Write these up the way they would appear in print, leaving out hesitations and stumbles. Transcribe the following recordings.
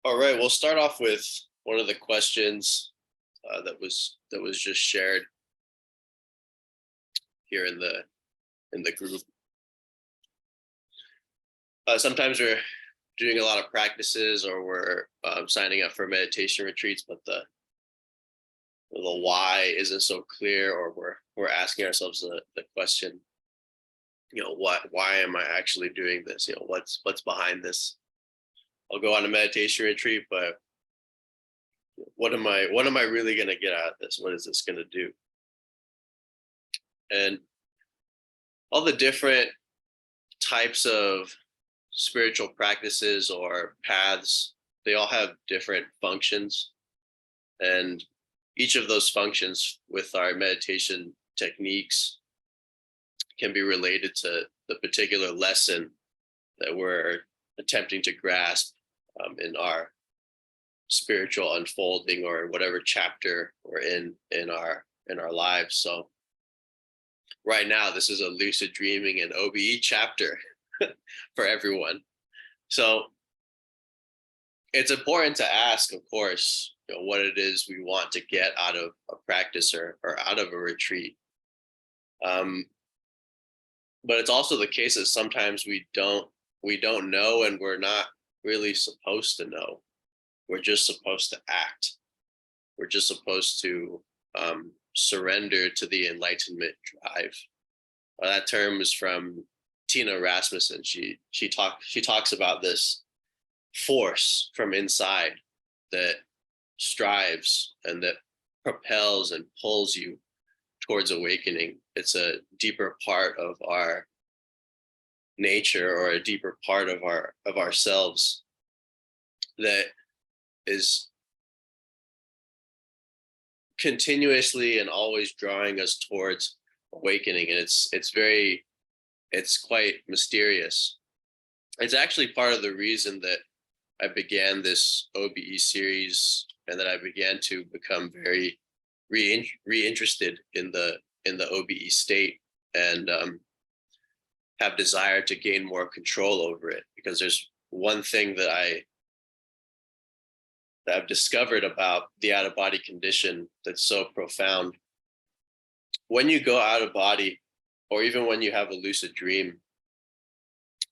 All right, we'll start off with one of the questions that was just shared here in the group. Sometimes we're doing a lot of practices, or we're signing up for meditation retreats, but the why isn't so clear, or we're asking ourselves the question, why am I actually doing this? What's behind this? I'll go on a meditation retreat, but what am I really going to get out of this? What is this going to do? And all the different types of spiritual practices or paths, they all have different functions, and each of those functions with our meditation techniques can be related to the particular lesson that we're attempting to grasp in our spiritual unfolding, or whatever chapter we're in our lives. So right now, this is a lucid dreaming and OBE chapter for everyone. So it's important to ask, of course, what it is we want to get out of a practice, or out of a retreat. But it's also the case that sometimes we don't know, and we're not really supposed to know. We're just supposed to act. We're just supposed to surrender to the enlightenment drive. That term is from Tina Rasmussen. She talks about this force from inside that strives and that propels and pulls you towards awakening. It's a deeper part of our nature, or a deeper part of ourselves, that is continuously and always drawing us towards awakening. And it's quite mysterious. It's actually part of the reason that I began this OBE series, and that I began to become very reinterested in the OBE state, and have desire to gain more control over it. Because there's one thing that I've discovered about the out of body condition that's so profound. When you go out of body, or even when you have a lucid dream,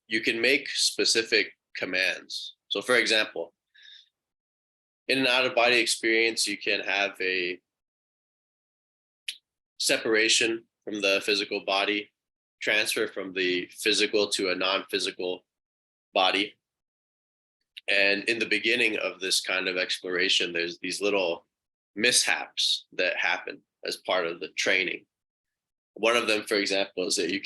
you can make specific commands. So for example, in an out of body experience, you can have a separation from the physical body, transfer from the physical to a non-physical body. And in the beginning of this kind of exploration, there's these little mishaps that happen as part of the training. One of them, for example, is that you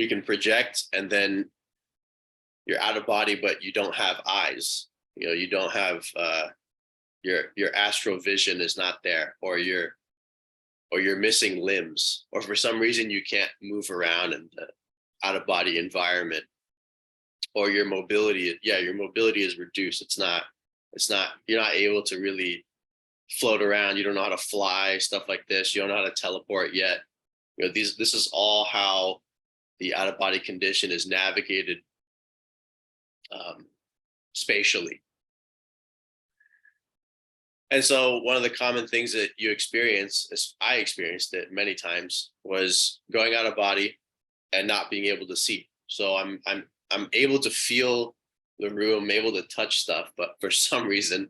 can project, and then you're out of body, but you don't have eyes. You don't have your astral vision is not there, or you're missing limbs, or for some reason you can't move around in the out of body environment, or your mobility is reduced. It's not you're not able to really float around. You don't know how to fly, stuff like this. You don't know how to teleport yet. This is all how the out of body condition is navigated spatially. And so one of the common things that you experience, as I experienced it many times, was going out of body and not being able to see. So I'm able to feel the room, able to touch stuff, but for some reason,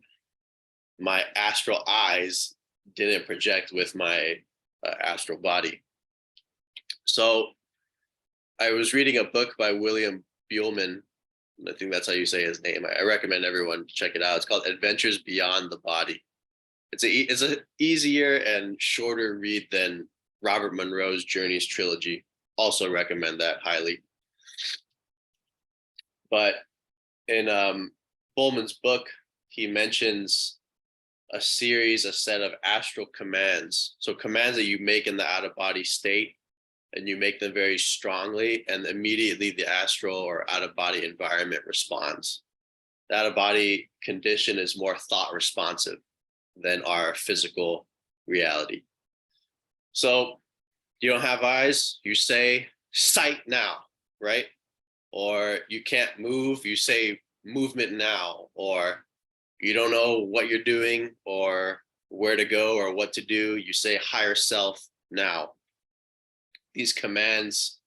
my astral eyes didn't project with my astral body. So I was reading a book by William Buhlman. I think that's how you say his name. I recommend everyone check it out. It's called Adventures Beyond the Body. It's a easier and shorter read than Robert Monroe's Journeys trilogy. Also recommend that highly. But in Buhlman's book, he mentions a set of astral commands. So commands that you make in the out of body state, and you make them very strongly, and immediately the astral or out of body environment responds. The out of body condition is more thought responsive than our physical reality. So you don't have eyes, you say sight now, right? Or you can't move, you say movement now, or you don't know what you're doing or where to go or what to do, you say higher self now. These commands,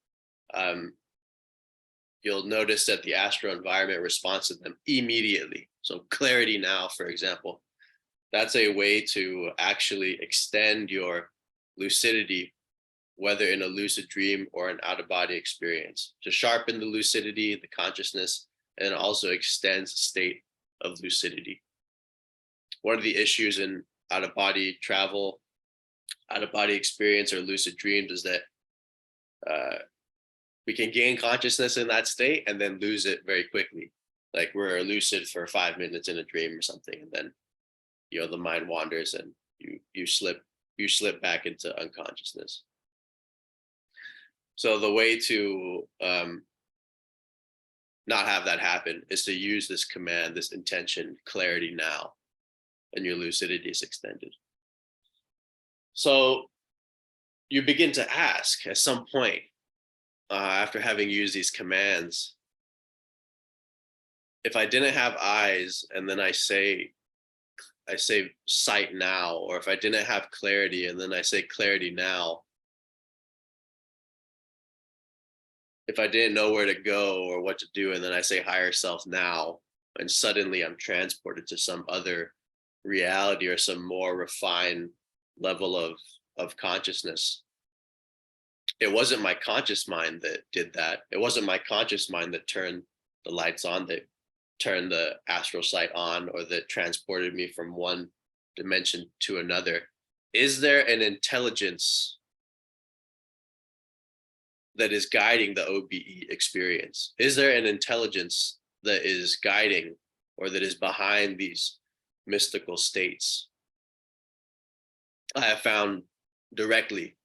you'll notice that the astral environment responds to them immediately. So clarity now, for example, that's a way to actually extend your lucidity, whether in a lucid dream or an out-of-body experience, to sharpen the lucidity, the consciousness, and also extends the state of lucidity. One of the issues in out-of-body travel, out-of-body experience, or lucid dreams is that we can gain consciousness in that state and then lose it very quickly. Like we're lucid for 5 minutes in a dream or something, and then the mind wanders and you slip back into unconsciousness. So the way to not have that happen is to use this command, this intention, clarity now, and your lucidity is extended. So you begin to ask at some point, after having used these commands, if I didn't have eyes and then I say sight now, or if I didn't have clarity and then I say clarity now, if I didn't know where to go or what to do and then I say higher self now, and suddenly I'm transported to some other reality or some more refined level of consciousness. It wasn't my conscious mind that did that. It wasn't my conscious mind that turned the lights on, that turned the astral sight on, or that transported me from one dimension to another. Is there an intelligence that is guiding the OBE experience? Is there an intelligence that is guiding or that is behind these mystical states? I have found directly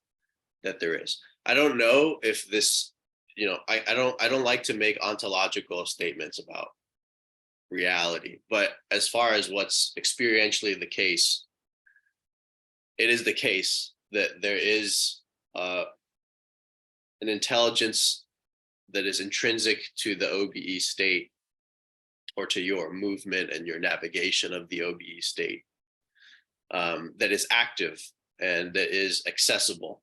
that there is. I don't know if this, I don't like to make ontological statements about reality, but as far as what's experientially the case, it is the case that there is an intelligence that is intrinsic to the OBE state, or to your movement and your navigation of the OBE state, that is active and that is accessible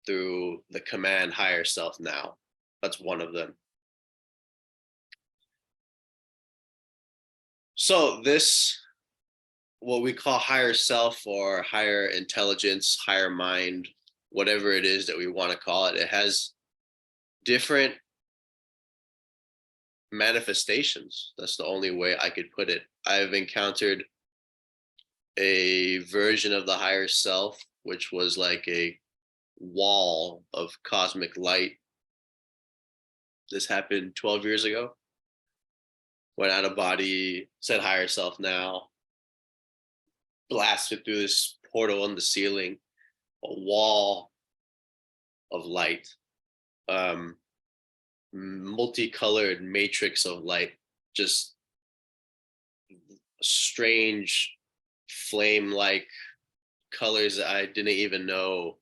through the command higher self now. That's one of them. So this, what we call higher self or higher intelligence, higher mind, whatever it is that we want to call it, it has different manifestations. That's the only way I could put it. I've encountered a version of the higher self, which was like a wall of cosmic light. This happened 12 years ago. Went out of body, said higher self now, blasted through this portal in the ceiling, a wall of light, multicolored matrix of light, just strange flame-like colors that I didn't even know.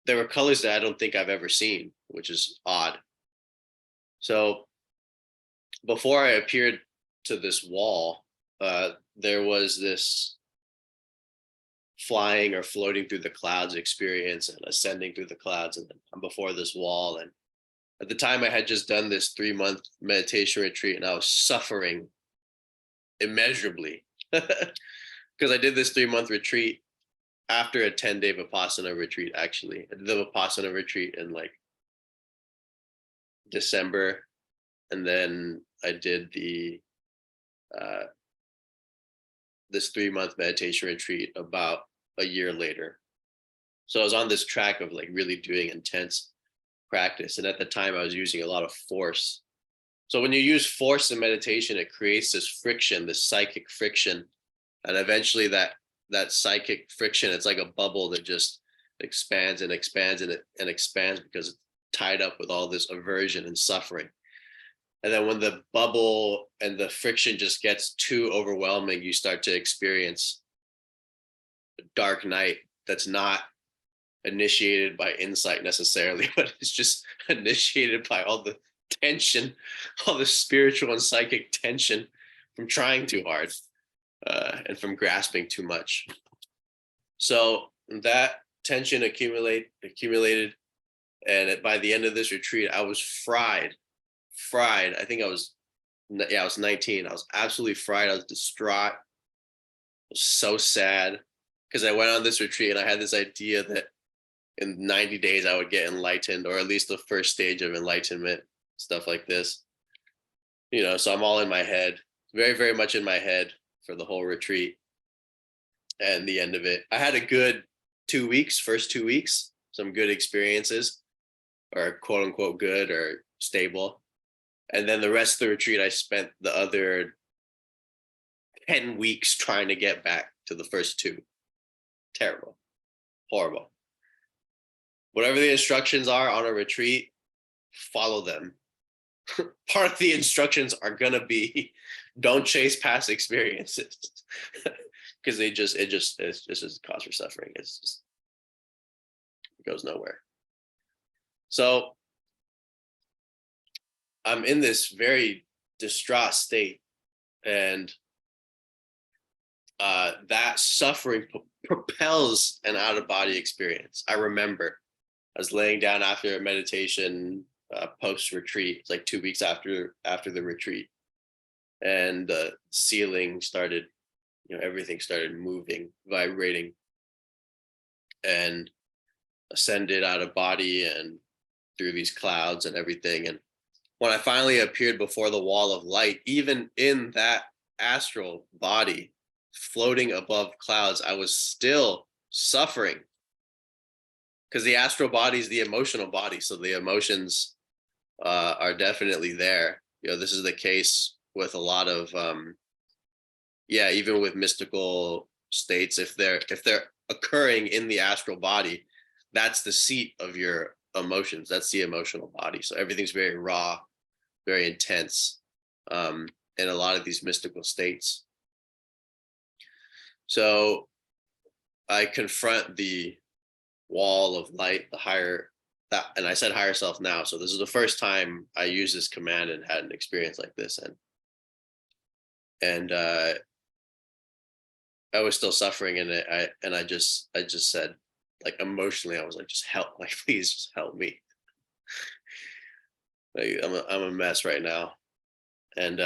There were colors that I don't think I've ever seen, which is odd. So before I appeared to this wall, there was this flying or floating through the clouds experience and ascending through the clouds, and I'm before this wall. And at the time I had just done this 3-month meditation retreat, and I was suffering immeasurably because I did this 3-month retreat after a 10-day Vipassana retreat. Actually, I did the Vipassana retreat in like December, and then I did the this 3-month meditation retreat about a year later. So I was on this track of like really doing intense practice, and at the time I was using a lot of force. So when you use force in meditation, it creates this friction, this psychic friction, and eventually that psychic friction, it's like a bubble that just expands and expands and expands because it's tied up with all this aversion and suffering. And then when the bubble and the friction just gets too overwhelming, you start to experience a dark night that's not initiated by insight necessarily, but it's just initiated by all the tension, all the spiritual and psychic tension from trying too hard, and from grasping too much. So that tension accumulated, and by the end of this retreat, I was fried. I think I was 19. I was absolutely fried. I was distraught. I was so sad because I went on this retreat and I had this idea that in 90 days I would get enlightened, or at least the first stage of enlightenment, stuff like this. So I'm all in my head, very, very much in my head for the whole retreat. And the end of it, I had a good 2 weeks, first 2 weeks, some good experiences, or quote unquote good or stable. And then the rest of the retreat, I spent the other 10 weeks trying to get back to the first two. Terrible, horrible. Whatever the instructions are on a retreat, follow them. Part of the instructions are gonna be, don't chase past experiences, because it's just cause for suffering. It goes nowhere. So I'm in this very distraught state, and that suffering propels an out-of-body experience. I remember I was laying down after a meditation post-retreat. It's like 2 weeks after the retreat, and the ceiling started, everything started moving, vibrating, and ascended out of body and through these clouds and everything. And when I finally appeared before the wall of light, even in that astral body floating above clouds, I was still suffering, because the astral body is the emotional body. So the emotions are definitely there. This is the case with a lot of, even with mystical states, if they're occurring in the astral body, that's the seat of your emotions. That's the emotional body. So everything's very raw, very intense, in a lot of these mystical states. So I confront the wall of light, and I said higher self now. So this is the first time I used this command and had an experience like this. And I was still suffering in it. I just said, like, emotionally, I was like, just help, like, please just help me. Like, I'm a mess right now. And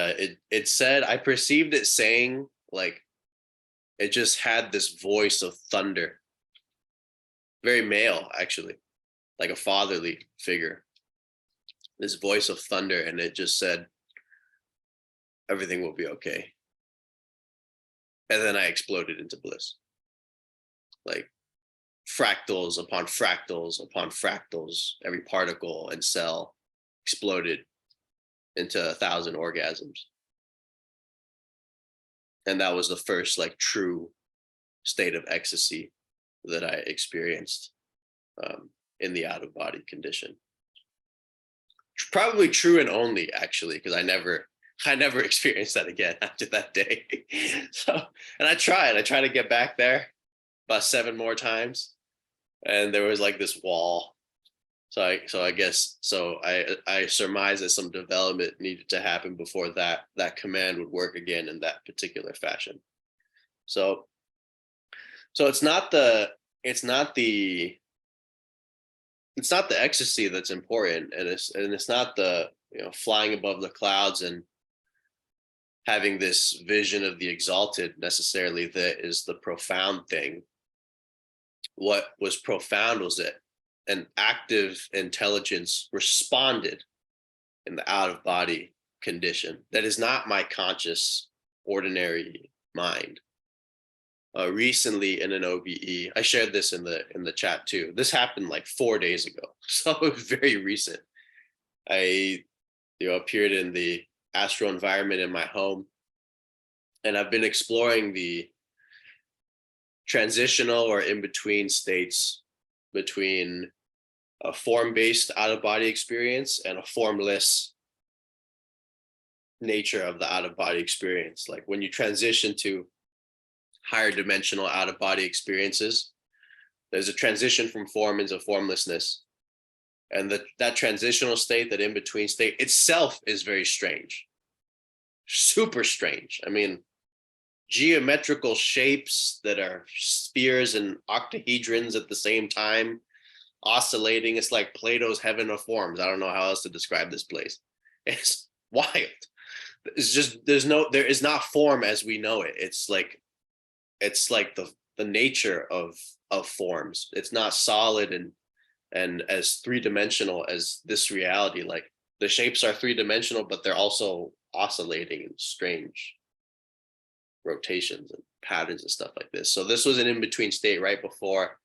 it said, I perceived it saying, like, it just had this voice of thunder, very male, actually, like a fatherly figure, this voice of thunder. And it just said, everything will be okay. And then I exploded into bliss, like fractals upon fractals upon fractals. Every particle and cell exploded into 1,000 orgasms. And that was the first, like, true state of ecstasy that I experienced in the out-of-body condition. Probably true and only, actually, because I never experienced that again after that day. So, and I tried to get back there about 7 more times, and there was like this wall. So I surmise that some development needed to happen before that command would work again in that particular fashion. So it's not the ecstasy that's important, and it's not the flying above the clouds and having this vision of the exalted necessarily that is the profound thing. What was profound was that an active intelligence responded in the out-of-body condition that is not my conscious ordinary mind. Recently in an OBE, I shared this in the chat too. This happened like 4 days ago, so it was very recent. I appeared in the astral environment in my home, and I've been exploring the transitional or in-between states between a form-based out-of-body experience and a formless nature of the out-of-body experience. Like when you transition to higher dimensional out-of-body experiences, there's a transition from form into formlessness. And that transitional state, that in-between state itself is very strange, super strange. I mean, geometrical shapes that are spheres and octahedrons at the same time, oscillating. It's like Plato's heaven of forms. I don't know how else to describe this place. It's wild. It's just there is not form as we know it. It's like the nature of forms. It's not solid and as three-dimensional as this reality. Like the shapes are three-dimensional, but they're also oscillating in strange rotations and patterns and stuff like this. So this was an in-between state right before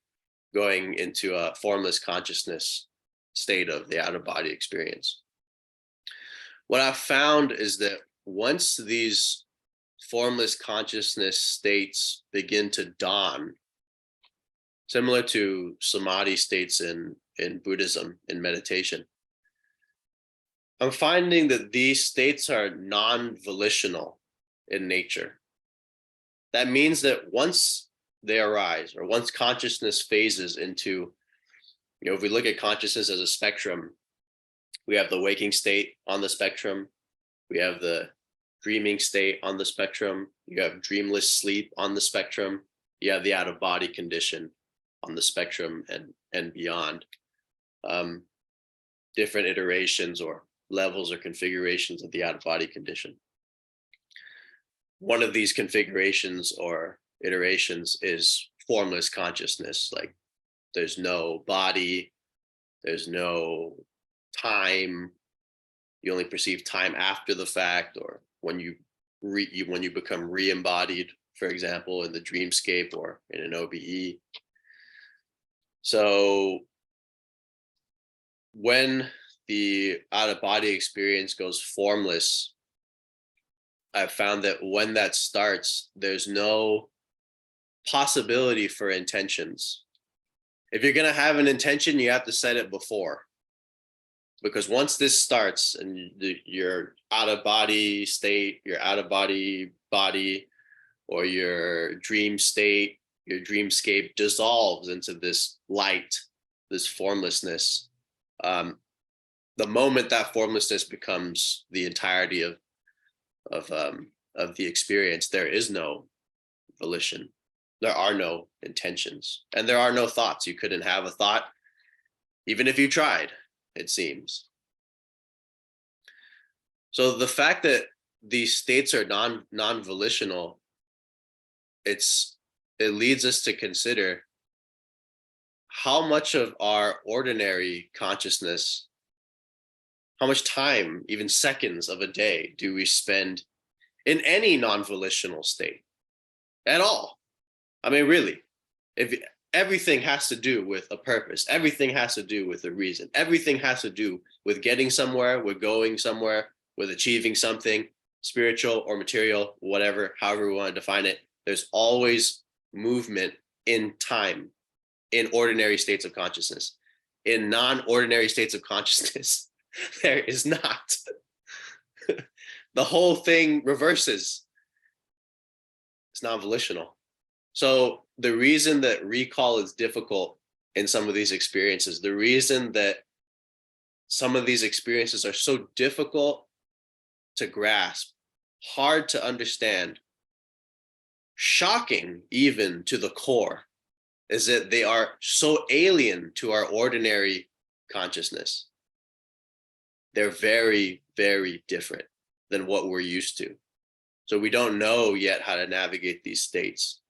going into a formless consciousness state of the out-of-body experience. What I've found is that once these formless consciousness states begin to dawn, similar to samadhi states in Buddhism, in meditation, I'm finding that these states are non-volitional in nature. That means that once they arise, or once consciousness phases into, if we look at consciousness as a spectrum, we have the waking state on the spectrum, we have the dreaming state on the spectrum, you have dreamless sleep on the spectrum, you have the out-of-body condition on the spectrum, and beyond. Different iterations or levels or configurations of the out-of-body condition. One of these configurations or iterations is formless consciousness. Like there's no body, there's no time. You only perceive time after the fact, or when you become re-embodied, for example, in the dreamscape or in an OBE. So when the out-of-body experience goes formless, I've found that when that starts, there's no possibility for intentions. If you're going to have an intention, you have to set it before. Because once this starts and your out-of-body state, your out-of-body body, or your dream state, your dreamscape dissolves into this light, this formlessness. The moment that formlessness becomes the entirety of the experience, there is no volition. There are no intentions, and there are no thoughts. You couldn't have a thought, even if you tried, it seems. So the fact that these states are non-volitional, it leads us to consider how much of our ordinary consciousness, how much time, even seconds of a day, do we spend in any non-volitional state at all? I mean, really, if everything has to do with a purpose, everything has to do with a reason, everything has to do with getting somewhere, with going somewhere, with achieving something spiritual or material, whatever, however we want to define it. There's always movement in time in ordinary states of consciousness. In non-ordinary states of consciousness, there is not. The whole thing reverses. It's non-volitional. So the reason that recall is difficult in some of these experiences, the reason that some of these experiences are so difficult to grasp, hard to understand, shocking even to the core, is that they are so alien to our ordinary consciousness. They're very, very different than what we're used to. So we don't know yet how to navigate these states.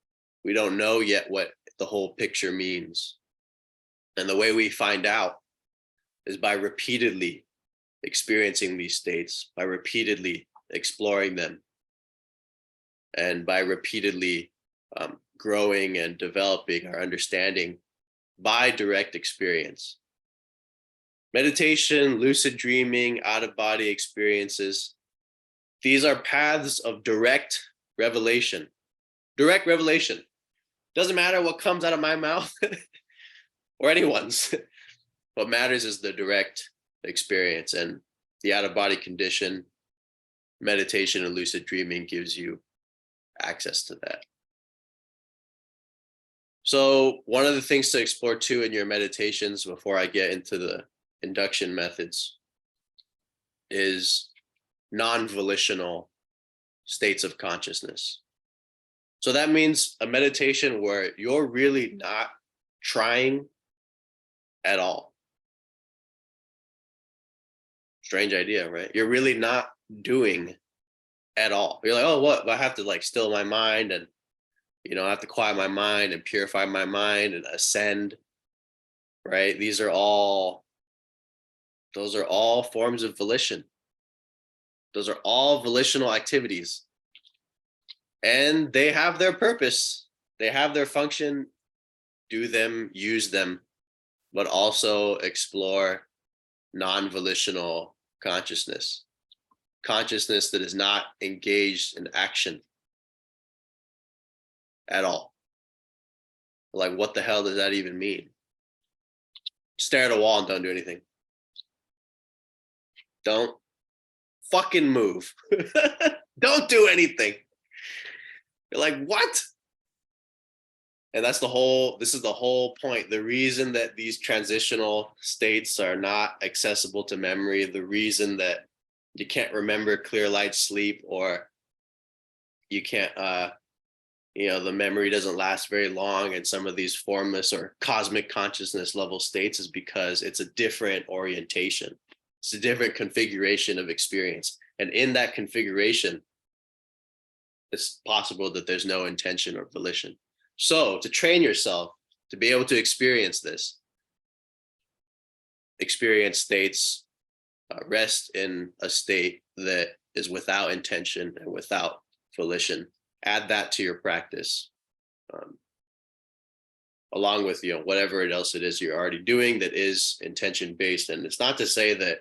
We don't know yet what the whole picture means. And the way we find out is by repeatedly experiencing these states, by repeatedly exploring them, and by repeatedly growing and developing our understanding by direct experience. Meditation, lucid dreaming, out-of-body experiences, these are paths of direct revelation. Direct revelation. Doesn't matter what comes out of my mouth or anyone's. What matters is the direct experience, and the out-of-body condition, meditation, and lucid dreaming gives you access to that. So one of the things to explore too in your meditations, before I get into induction methods is non-volitional states of consciousness. So that means a meditation where you're really not trying at all. Strange idea, right? You're really not doing at all. You're like, oh, what? I have to like still my mind and, I have to quiet my mind and purify my mind and ascend, right? Those are all forms of volition. Those are all volitional activities. And they have their purpose. They have their function. Do them, use them, but also explore non-volitional consciousness. Consciousness that is not engaged in action at all. Like, what the hell does that even mean? Stare at a wall and don't do anything. Don't fucking move. Don't do anything. You're like, what? And this is the whole point. The reason that these transitional states are not accessible to memory, the reason that you can't remember clear light sleep, or you can't, the memory doesn't last very long in some of these formless or cosmic consciousness level states, is because it's a different orientation. It's a different configuration of experience. And in that configuration, it's possible that there's no intention or volition. So to train yourself to be able to experience this, experience states, rest in a state that is without intention and without volition, add that to your practice, along with whatever else it is you're already doing that is intention based. And it's not to say that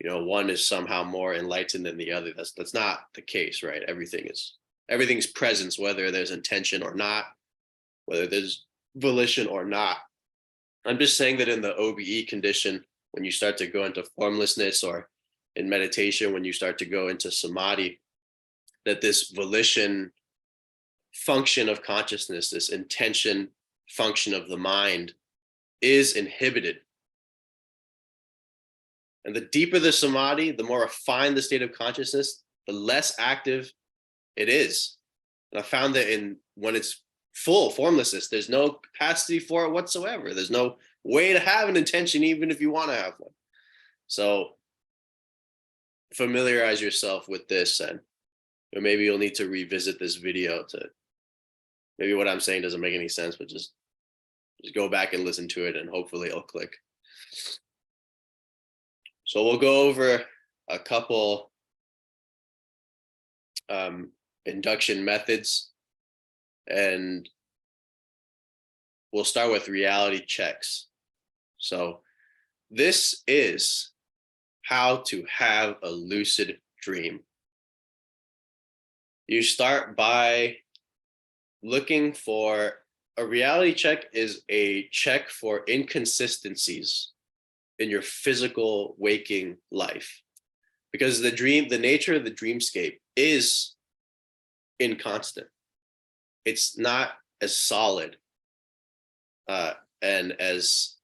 one is somehow more enlightened than the other. That's not the case, right? Everything's presence, whether there's intention or not, whether there's volition or not. I'm just saying that in the OBE condition, when you start to go into formlessness, or in meditation, when you start to go into samadhi, that this volition function of consciousness, this intention function of the mind, is inhibited. And the deeper the samadhi, the more refined the state of consciousness, the less active it is. And I found that when it's full formlessness, there's no capacity for it whatsoever. There's no way to have an intention, even if you want to have one. So familiarize yourself with this, and maybe you'll need to revisit this video maybe what I'm saying doesn't make any sense, but just go back and listen to it, and hopefully it'll click. So we'll go over a couple induction methods, and we'll start with reality checks. So this is how to have a lucid dream. You start by looking for a reality check. Is a check for inconsistencies in your physical waking life, because the nature of the dreamscape is inconstant. It's not as solid and as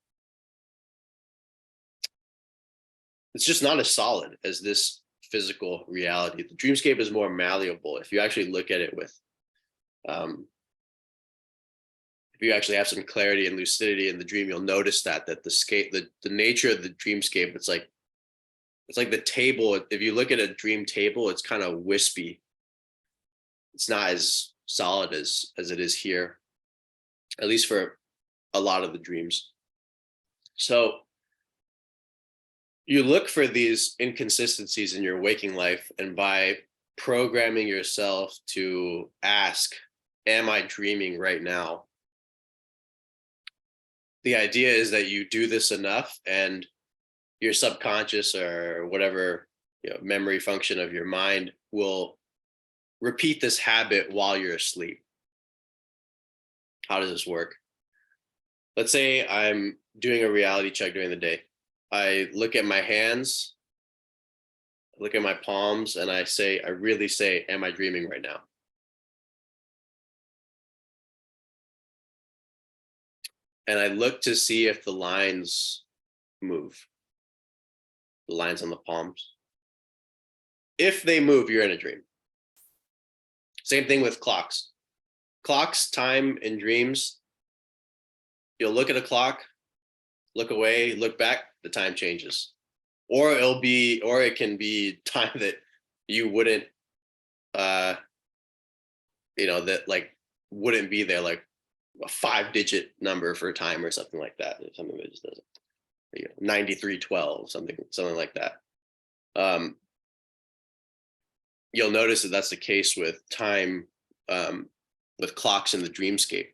it's just not as solid as this physical reality. The dreamscape is more malleable. If you actually look at it with if you actually have some clarity and lucidity in the dream, you'll notice that the nature of the dreamscape, it's like the table. If you look at a dream table, it's kind of wispy. It's not as solid as it is here, at least for a lot of the dreams. So you look for these inconsistencies in your waking life, and by programming yourself to ask, am I dreaming right now? The idea is that you do this enough, and your subconscious, or whatever memory function of your mind, will repeat this habit while you're asleep. How does this work? Let's say I'm doing a reality check during the day. I look at my hands, look at my palms, and I really say, am I dreaming right now? And I look to see if the lines move. The lines on the palms. If they move, you're in a dream. Same thing with clocks. Clocks, time in dreams, you'll look at a clock, look away, look back, the time changes. Or it can be time that you wouldn't, that like wouldn't be there, like a 5-digit number for time or something like that. Something that just doesn't, 9312, something like that. You'll notice that that's the case with time, with clocks in the dreamscape.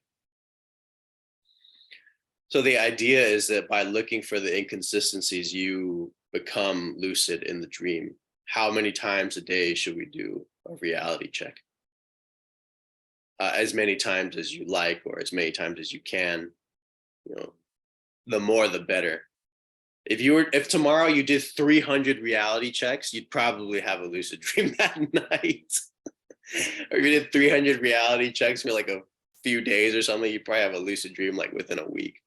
So the idea is that by looking for the inconsistencies, you become lucid in the dream. How many times a day should we do a reality check? As many times as you like, or as many times as you can. The more the better. If tomorrow you did 300 reality checks, you'd probably have a lucid dream that night. Or if you did 300 reality checks for like a few days or something, you'd probably have a lucid dream like within a week.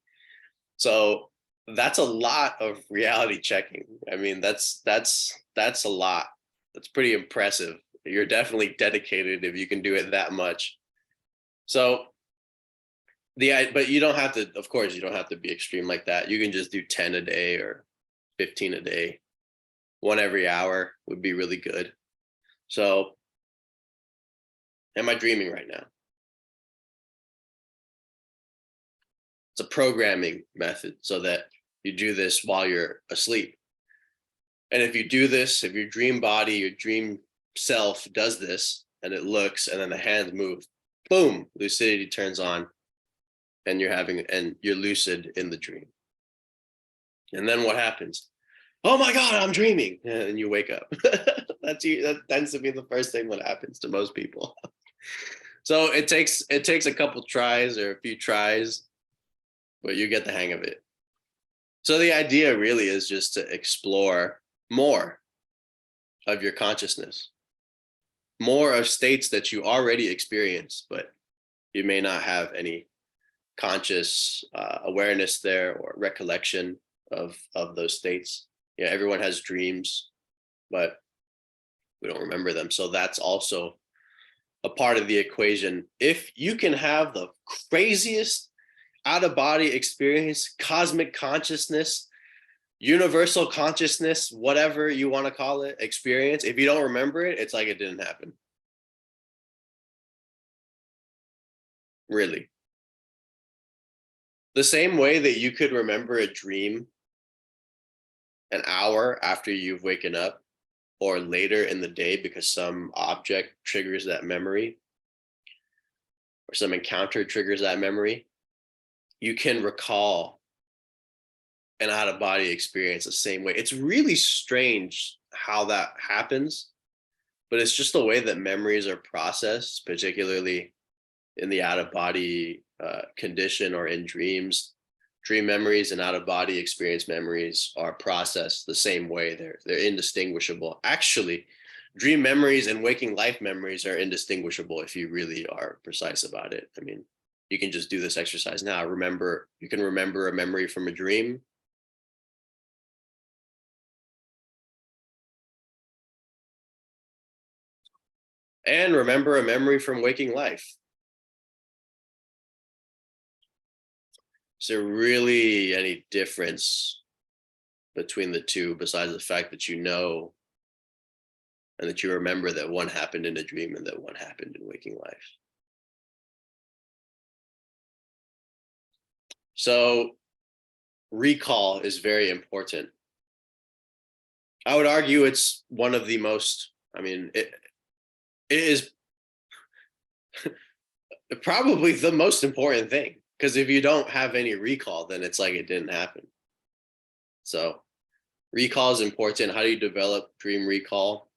So that's a lot of reality checking. I mean, that's a lot. That's pretty impressive. You're definitely dedicated if you can do it that much. So but you don't have to, of course, you don't have to be extreme like that. You can just do 10 a day or 15 a day. 1 every hour would be really good. So, am I dreaming right now? It's a programming method so that you do this while you're asleep. And if you do this, if your dream body, your dream self does this, and it looks, and then the hands move, boom, lucidity turns on. And you're lucid in the dream. And then what happens? Oh my God, I'm dreaming. And you wake up. That tends to be the first thing that happens to most people. So it takes a couple tries or a few tries, but you get the hang of it. So the idea really is just to explore more of your consciousness, more of states that you already experience, but you may not have any conscious awareness there or recollection of those states. Everyone has dreams, but we don't remember them. So that's also a part of the equation. If you can have the craziest out-of-body experience, cosmic consciousness, universal consciousness, whatever you want to call it, experience, if you don't remember it, it's like it didn't happen. Really. The same way that you could remember a dream an hour after you've waken up or later in the day because some object triggers that memory or some encounter triggers that memory, you can recall an out-of-body experience the same way. It's really strange how that happens, but it's just the way that memories are processed, particularly in the out-of-body condition or in dreams. Dream memories and out-of-body experience memories are processed the same way. They're indistinguishable. Actually, dream memories and waking life memories are indistinguishable if you really are precise about it. I mean, you can just do this exercise now. You can remember a memory from a dream. And remember a memory from waking life. Is there really any difference between the two besides the fact that you know and that you remember that one happened in a dream and that one happened in waking life? So recall is very important. I would argue it's one of the most, it is probably the most important thing, because if you don't have any recall, then it's like it didn't happen. So recall is important. How do you develop dream recall?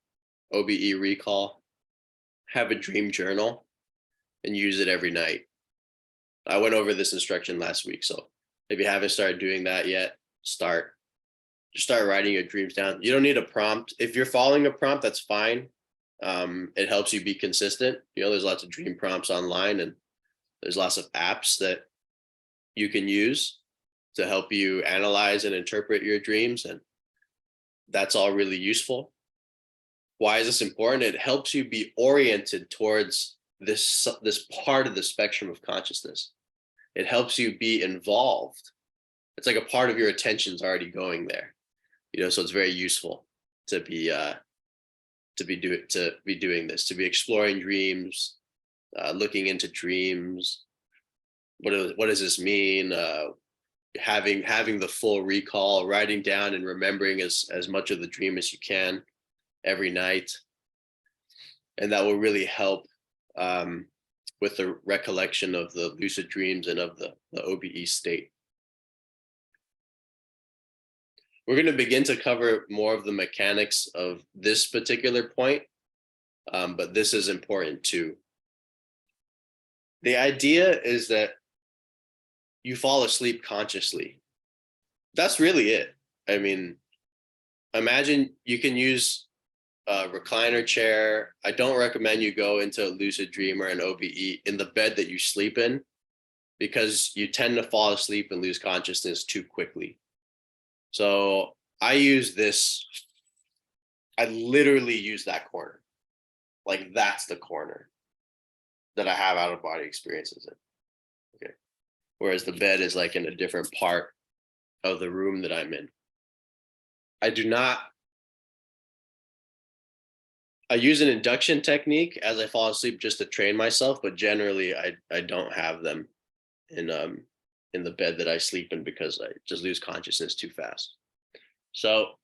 OBE recall. Have a dream journal and use it every night. I went over this instruction last week, so if you haven't started doing that yet, start writing your dreams down. You don't need a prompt. If you're following a prompt, that's fine. It helps you be consistent. There's lots of dream prompts online, and there's lots of apps that you can use. to help you analyze and interpret your dreams. And that's all really useful. Why is this important? It helps you be oriented towards this part of the spectrum of consciousness. It helps you be involved. It's like a part of your attention's already going there, so it's very useful to be doing this, to be exploring dreams, looking into dreams. What does this mean? Having the full recall, writing down and remembering as much of the dream as you can every night, and that will really help with the recollection of the lucid dreams and of the OBE state. We're going to begin to cover more of the mechanics of this particular point, but this is important too. The idea is that you fall asleep consciously. That's really it. I mean, imagine you can use a recliner chair. I don't recommend you go into a lucid dream or an OBE in the bed that you sleep in, because you tend to fall asleep and lose consciousness too quickly. So I literally use that corner. Like, that's the corner that I have out of body experiences in. Okay. Whereas the bed is like in a different part of the room that I'm in. I use an induction technique as I fall asleep just to train myself, but generally I don't have them in the bed that I sleep in, because I just lose consciousness too fast. So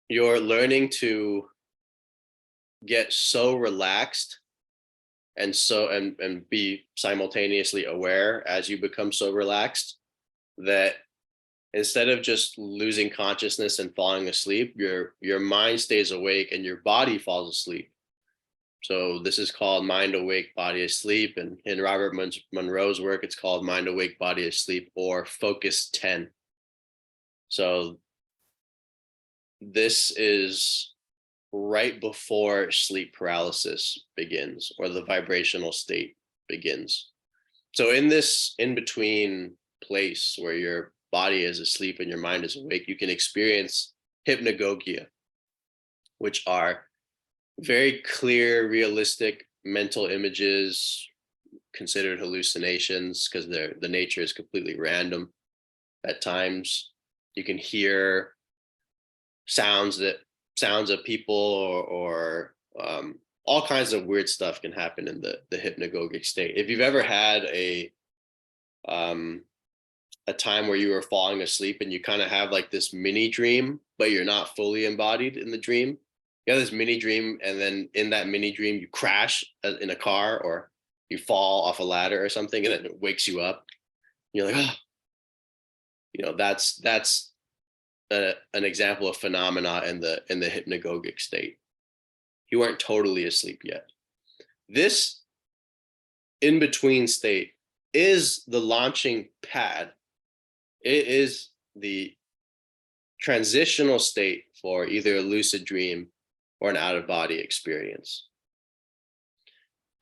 you're learning to get so relaxed and be simultaneously aware as you become so relaxed that instead of just losing consciousness and falling asleep, your mind stays awake and your body falls asleep. So this is called mind awake, body asleep. And in Robert Monroe's work, it's called mind awake, body asleep, or focus 10. So this is right before sleep paralysis begins, or the vibrational state begins. So in this in-between place where your body is asleep and your mind is awake, you can experience hypnagogia, which are very clear, realistic mental images, considered hallucinations because the nature is completely random. At times, you can hear sounds of people, or all kinds of weird stuff can happen in the hypnagogic state. If you've ever had a time where you were falling asleep and you kind of have like this mini dream, but you're not fully embodied in the dream. You have this mini dream, and then in that mini dream, you crash in a car, or you fall off a ladder or something, and then it wakes you up. You're like, oh, that's an example of phenomena in the hypnagogic state. You weren't totally asleep yet. This in-between state is the launching pad. It is the transitional state for either a lucid dream or an out-of-body experience.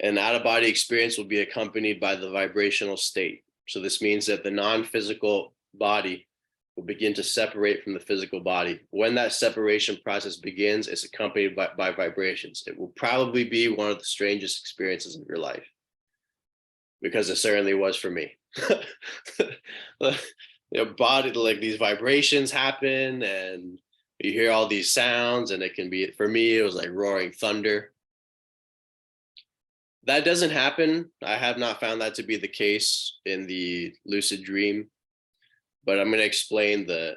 An out-of-body experience will be accompanied by the vibrational state. So this means that the non-physical body will begin to separate from the physical body. When that separation process begins, it's accompanied by vibrations. It will probably be one of the strangest experiences of your life, because it certainly was for me. Your body, like, these vibrations happen and you hear all these sounds, and it can be, for me, it was like roaring thunder. That doesn't happen. I have not found that to be the case in the lucid dream, but I'm going to explain the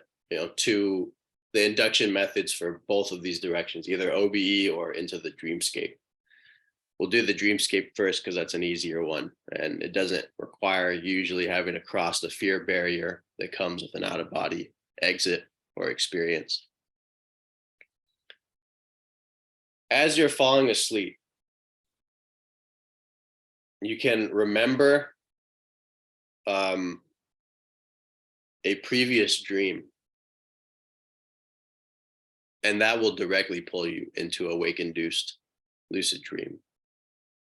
induction methods for both of these directions, either OBE or into the dreamscape. We'll do the dreamscape first because that's an easier one, and it doesn't require usually having to cross the fear barrier that comes with an out-of-body exit or experience. As you're falling asleep, you can remember a previous dream, and that will directly pull you into a wake-induced lucid dream.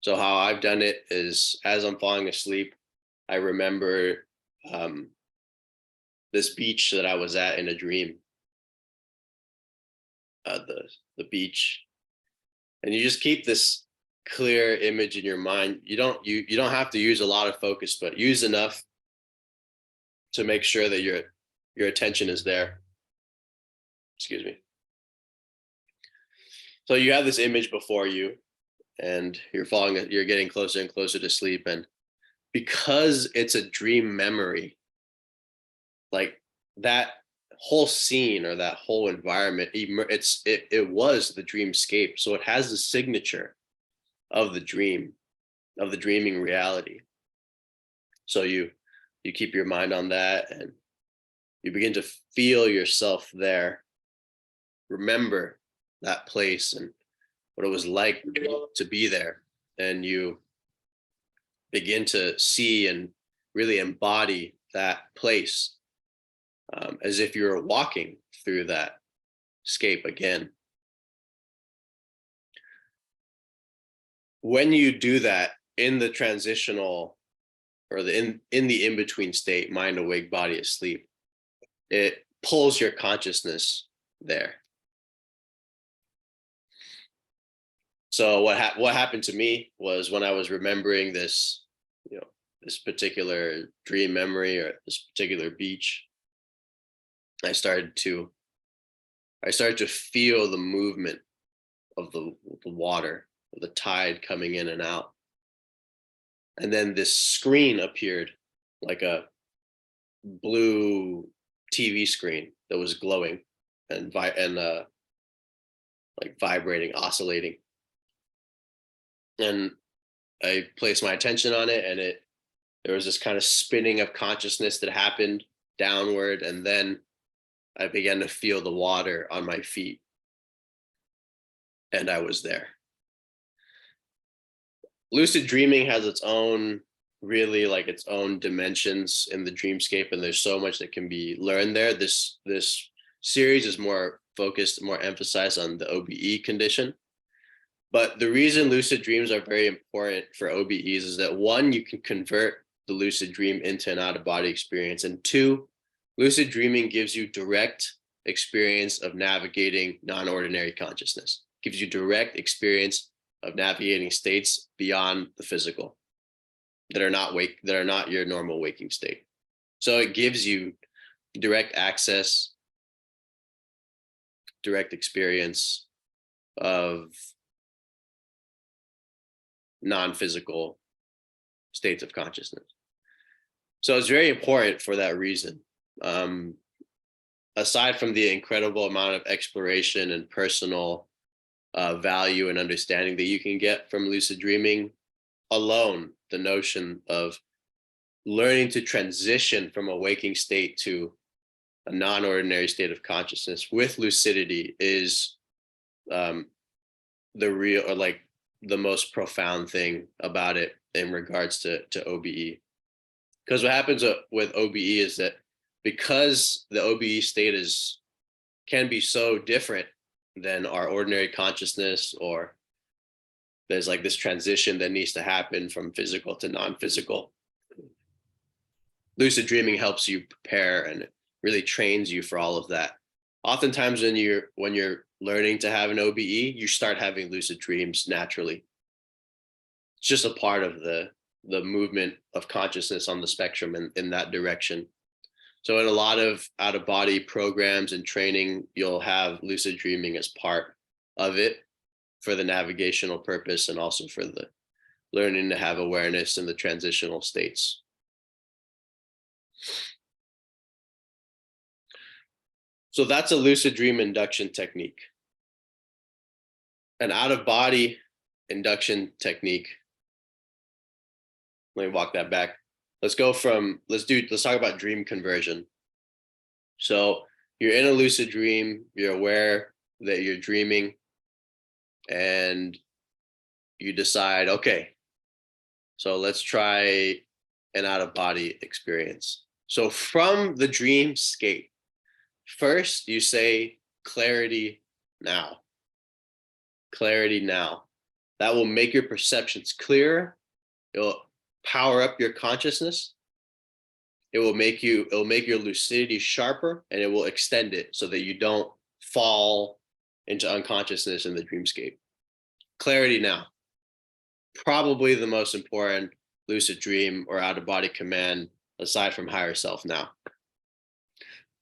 So how I've done it is, as I'm falling asleep, I remember this beach that I was at in a dream, the beach, and you just keep this clear image in your mind. You don't have to use a lot of focus, but use enough to make sure that your attention is there. Excuse me. So you have this image before you, and you're getting closer and closer to sleep, and because it's a dream memory, like that whole scene or that whole environment, it was the dreamscape, so it has the signature of the dream, of the dreaming reality. So you keep your mind on that, and you begin to feel yourself there. Remember that place and what it was like to be there, and you begin to see and really embody that place, as if you're walking through that scape again. When you do that in the transitional, or in the in-between state, mind awake, body asleep, it pulls your consciousness there. So what happened to me was, when I was remembering this, this particular dream memory or this particular beach, I started to feel the movement of the water, of the tide coming in and out. And then this screen appeared, like a blue TV screen that was glowing and like vibrating, oscillating. And I placed my attention on it, and there was this kind of spinning of consciousness that happened downward, and then I began to feel the water on my feet, and I was there. Lucid dreaming has its own, really, like, its own dimensions in the dreamscape, and there's so much that can be learned there. This series is more focused, more emphasized on the OBE condition. But the reason lucid dreams are very important for OBEs is that, one, you can convert the lucid dream into an out-of-body experience, and two, lucid dreaming gives you direct experience of navigating non-ordinary consciousness, gives you direct experience of navigating states beyond the physical that are not your normal waking state. So it gives you direct access, direct experience of non-physical states of consciousness. So it's very important for that reason. Aside from the incredible amount of exploration and personal value and understanding that you can get from lucid dreaming alone, the notion of learning to transition from a waking state to a non-ordinary state of consciousness with lucidity is the real, or like the most profound thing about it in regards to OBE. Because what happens with OBE is that, because the OBE state can be so different than our ordinary consciousness, or there's like this transition that needs to happen from physical to non-physical. Lucid dreaming helps you prepare and really trains you for all of that. Oftentimes when you're learning to have an OBE, you start having lucid dreams naturally. It's just a part of the movement of consciousness on the spectrum in that direction. So in a lot of out-of-body programs and training, you'll have lucid dreaming as part of it, for the navigational purpose, and also for the learning to have awareness in the transitional states. So that's a lucid dream induction technique. An out-of-body induction technique. Let me walk that back. Let's talk about dream conversion. So you're in a lucid dream, you're aware that you're dreaming, and you decide, okay, so let's try an out-of-body experience. So from the dreamscape, first you say, clarity now. Clarity now. That will make your perceptions clearer. It'll power up your consciousness. It'll make your lucidity sharper, and it will extend it so that you don't fall into unconsciousness in the dreamscape. Clarity now. Probably the most important lucid dream or out of body command aside from higher self now.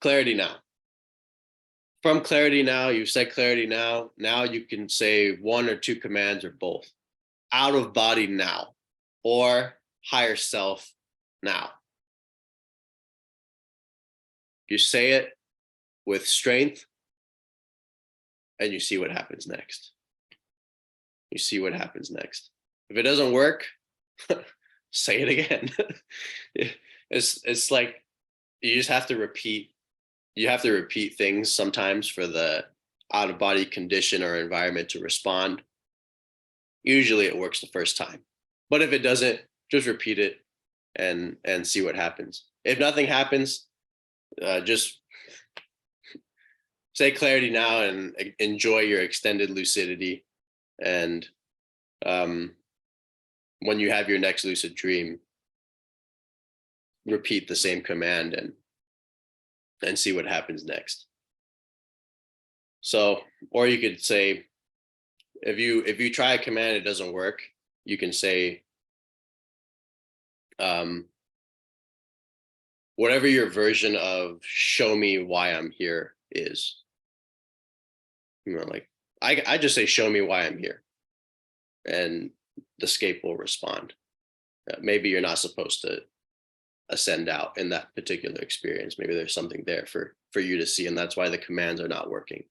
Clarity now. From clarity now, you've said clarity now. Now you can say one or two commands or both. Out of body now or higher self now. You say it with strength and you see what happens next. You see what happens next. If it doesn't work, say it again. It's like you just have to repeat. You have to repeat things sometimes for the out of body condition or environment to respond. Usually it works the first time, but if it doesn't, just repeat it and see what happens. If nothing happens, just say clarity now and enjoy your extended lucidity. And when you have your next lucid dream, repeat the same command and see what happens next. So, or you could say, if you try a command, it doesn't work, you can say, whatever your version of show me why I'm here is. Like I just say, show me why I'm here. And the scape will respond. Maybe you're not supposed to ascend out in that particular experience. Maybe there's something there for you to see, and that's why the commands are not working.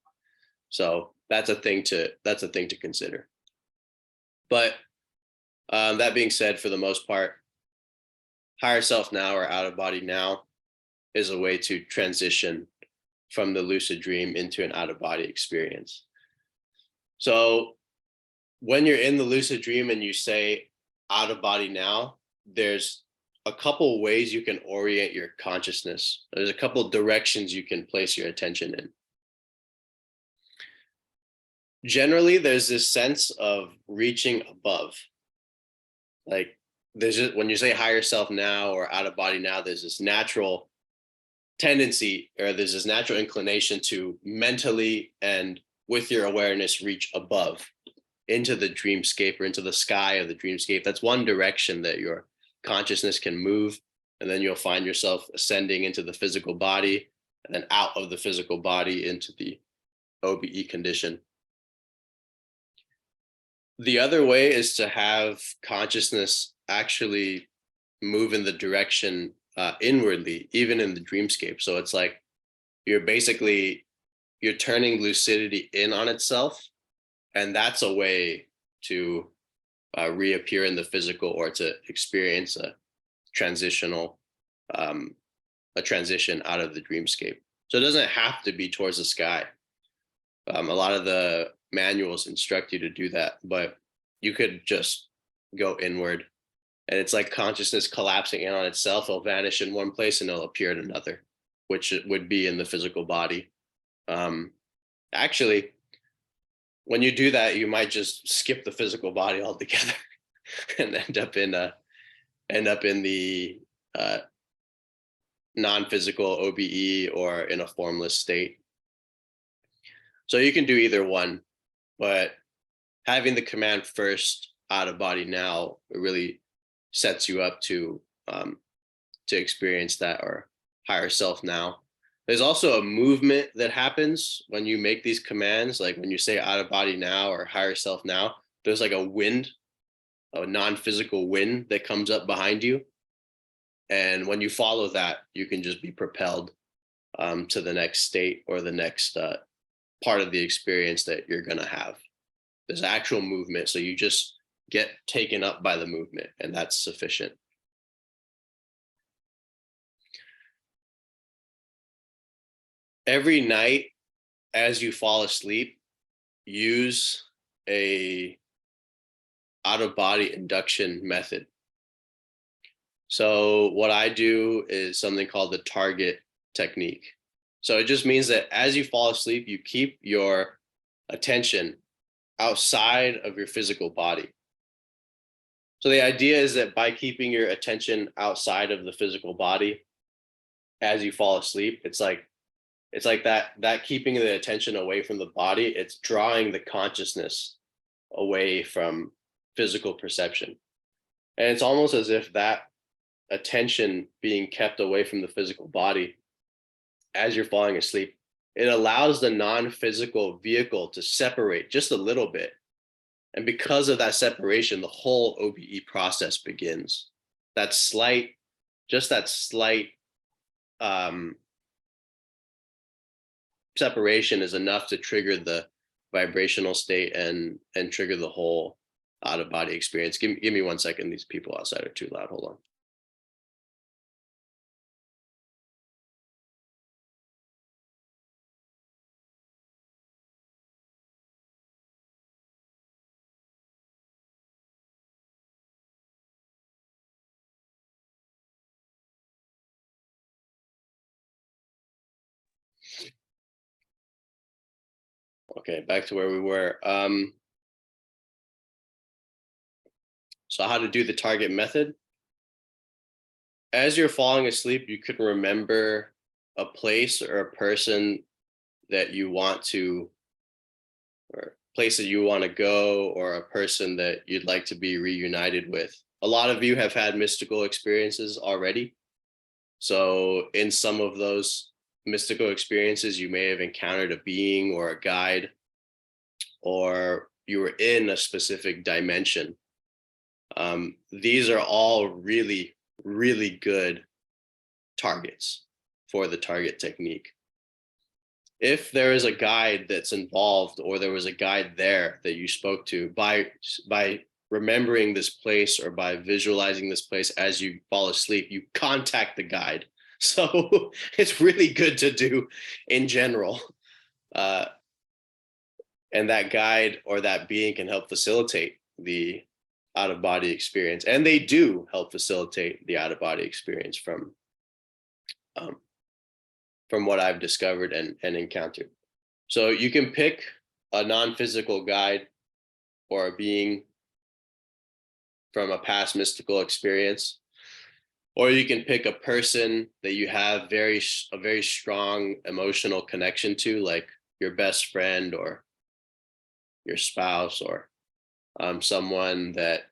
So that's a thing to consider. But that being said, for the most part, higher self now or out of body now is a way to transition from the lucid dream into an out of body experience. So when you're in the lucid dream and you say out of body now, there's a couple ways you can orient your consciousness. There's a couple directions you can place your attention in. Generally, there's this sense of reaching above. Like when you say higher self now or out of body now, there's this natural tendency, or there's this natural inclination to mentally and with your awareness reach above into the dreamscape or into the sky of the dreamscape. That's one direction that your consciousness can move, and then you'll find yourself ascending into the physical body and then out of the physical body into the OBE condition. The other way is to have consciousness actually move in the direction inwardly, even in the dreamscape. So it's like you're turning lucidity in on itself, and that's a way to reappear in the physical or to experience a transition out of the dreamscape. So it doesn't have to be towards the sky. A lot of the manuals instruct you to do that, but you could just go inward, and it's like consciousness collapsing in on itself. It'll vanish in one place and it'll appear in another, which would be in the physical body. Actually, when you do that, you might just skip the physical body altogether and end up in the non-physical OBE or in a formless state. So you can do either one, but having the command first, out of body now, it really sets you up to experience that, or higher self now. There's also a movement that happens when you make these commands, like when you say out of body now or higher self now, there's like a wind, a non-physical wind that comes up behind you. And when you follow that, you can just be propelled to the next state or the next part of the experience that you're going to have. There's actual movement. So you just get taken up by the movement, and that's sufficient. Every night as you fall asleep, use a out-of-body induction method. So what I do is something called the target technique. So it just means that as you fall asleep, you keep your attention outside of your physical body. So the idea is that by keeping your attention outside of the physical body as you fall asleep, it's like that keeping the attention away from the body, it's drawing the consciousness away from physical perception. And it's almost as if that attention being kept away from the physical body as you're falling asleep, it allows the non-physical vehicle to separate just a little bit. And because of that separation, the whole OBE process begins. That slight, just that slight separation is enough to trigger the vibrational state and trigger the whole out of body experience. Give me 1 second. These people outside are too loud. Hold on. Okay, back to where we were. So how to do the target method. As you're falling asleep, you can remember a place or a person that you want to, or place that you want to go, or a person that you'd like to be reunited with. A lot of you have had mystical experiences already. So in some of those mystical experiences, you may have encountered a being or a guide, or you were in a specific dimension. These are all really, really good targets for the target technique. If there is a guide that's involved, or there was a guide there that you spoke to, by remembering this place or by visualizing this place as you fall asleep, you contact the guide. So it's really good to do in general. And that guide or that being can help facilitate the out of body experience. And they do help facilitate the out of body experience from what I've discovered and encountered. So you can pick a non-physical guide or a being from a past mystical experience, or you can pick a person that you have a very strong emotional connection to, like your best friend or your spouse, or someone that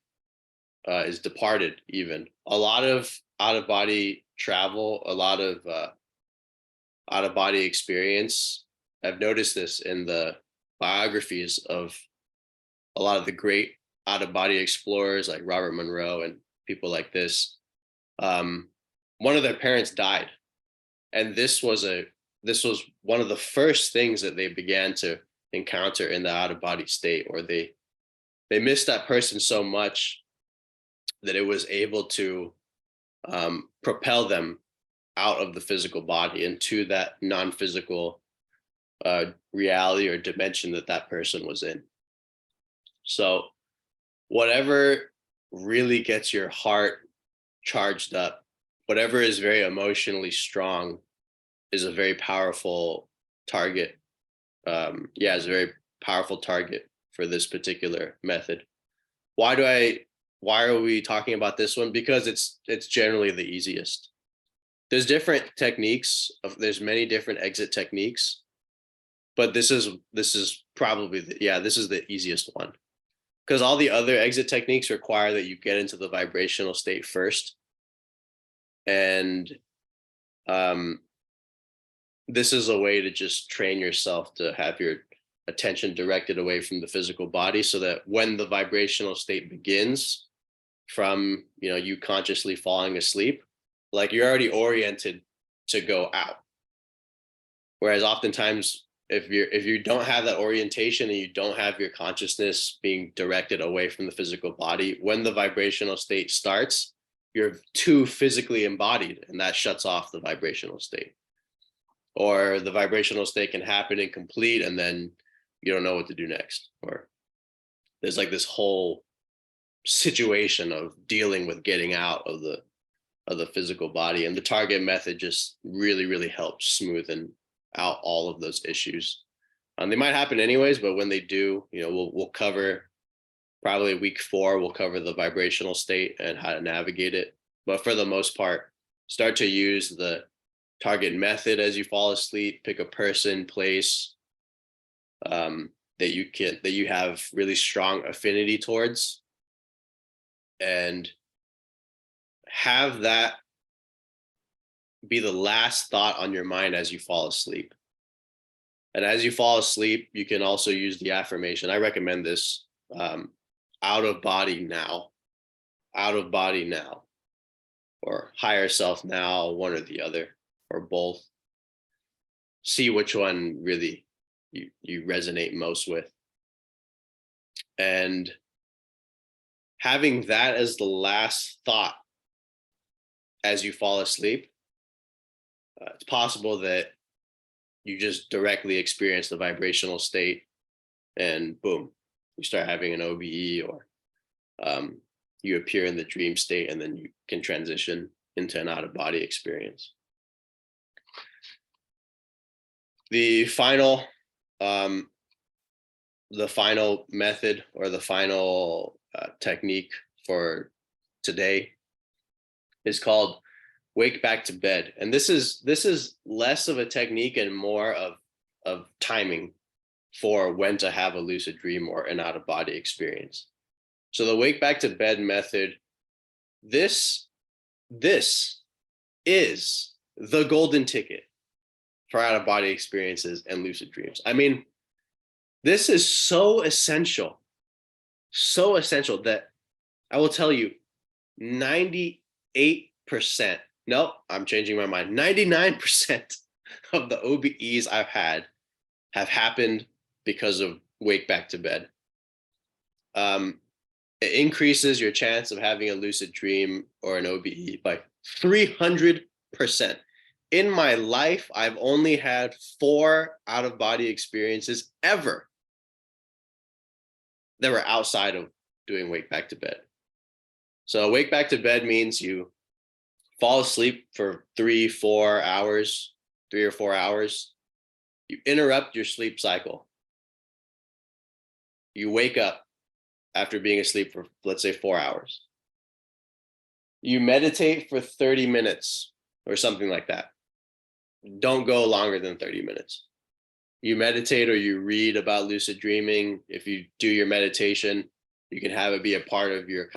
is departed. Even a lot of out of body travel, a lot of out of body experience. I've noticed this in the biographies of a lot of the great out of body explorers like Robert Monroe and people like this. One of their parents died, and this was one of the first things that they began to encounter in the out of body state, or they missed that person so much that it was able to propel them out of the physical body into that non-physical reality or dimension that person was in. So whatever really gets your heart charged up, whatever is very emotionally strong, is a very powerful target. Is a very powerful target for this particular method. Why are we talking about this one? Because it's generally the easiest. There's different techniques. There's many different exit techniques, but this is probably this is the easiest one, because all the other exit techniques require that you get into the vibrational state first, and this is a way to just train yourself to have your attention directed away from the physical body, so that when the vibrational state begins from you consciously falling asleep, like you're already oriented to go out. Whereas oftentimes if you don't have that orientation and you don't have your consciousness being directed away from the physical body, when the vibrational state starts, you're too physically embodied, and that shuts off the vibrational state. Or the vibrational state can happen incomplete, and then you don't know what to do next. Or there's like this whole situation of dealing with getting out of the physical body, and the target method just really, really helps smoothen out all of those issues. They might happen anyways, but when they do, we'll cover probably week 4. We'll cover the vibrational state and how to navigate it. But for the most part, start to use the target method as you fall asleep. Pick a person, place that you have really strong affinity towards, and have that be the last thought on your mind as you fall asleep. And as you fall asleep, you can also use the affirmation. I recommend this: out of body now, or higher self now, one or the other, or both. See which one really you resonate most with. And having that as the last thought as you fall asleep, it's possible that you just directly experience the vibrational state, and boom, you start having an OBE, or you appear in the dream state, and then you can transition into an out-of-body experience. The final method, or the final technique for today, is called wake back to bed. And this is less of a technique and more of timing for when to have a lucid dream or an out-of-body experience. So the wake back to bed method, this is the golden ticket for out-of-body experiences and lucid dreams. I mean, this is so essential that I will tell you 98%, no, I'm changing my mind, 99% of the OBEs I've had have happened because of wake back to bed. It increases your chance of having a lucid dream or an OBE by 300%. In my life, I've only had 4 out-of-body experiences ever that were outside of doing wake back to bed. So wake back to bed means you fall asleep for 3 or 4 hours. You interrupt your sleep cycle. You wake up after being asleep for, let's say, 4 hours. You meditate for 30 minutes or something like that. Don't go longer than 30 minutes. You meditate or you read about lucid dreaming. If you do your meditation, you can have it be a part of your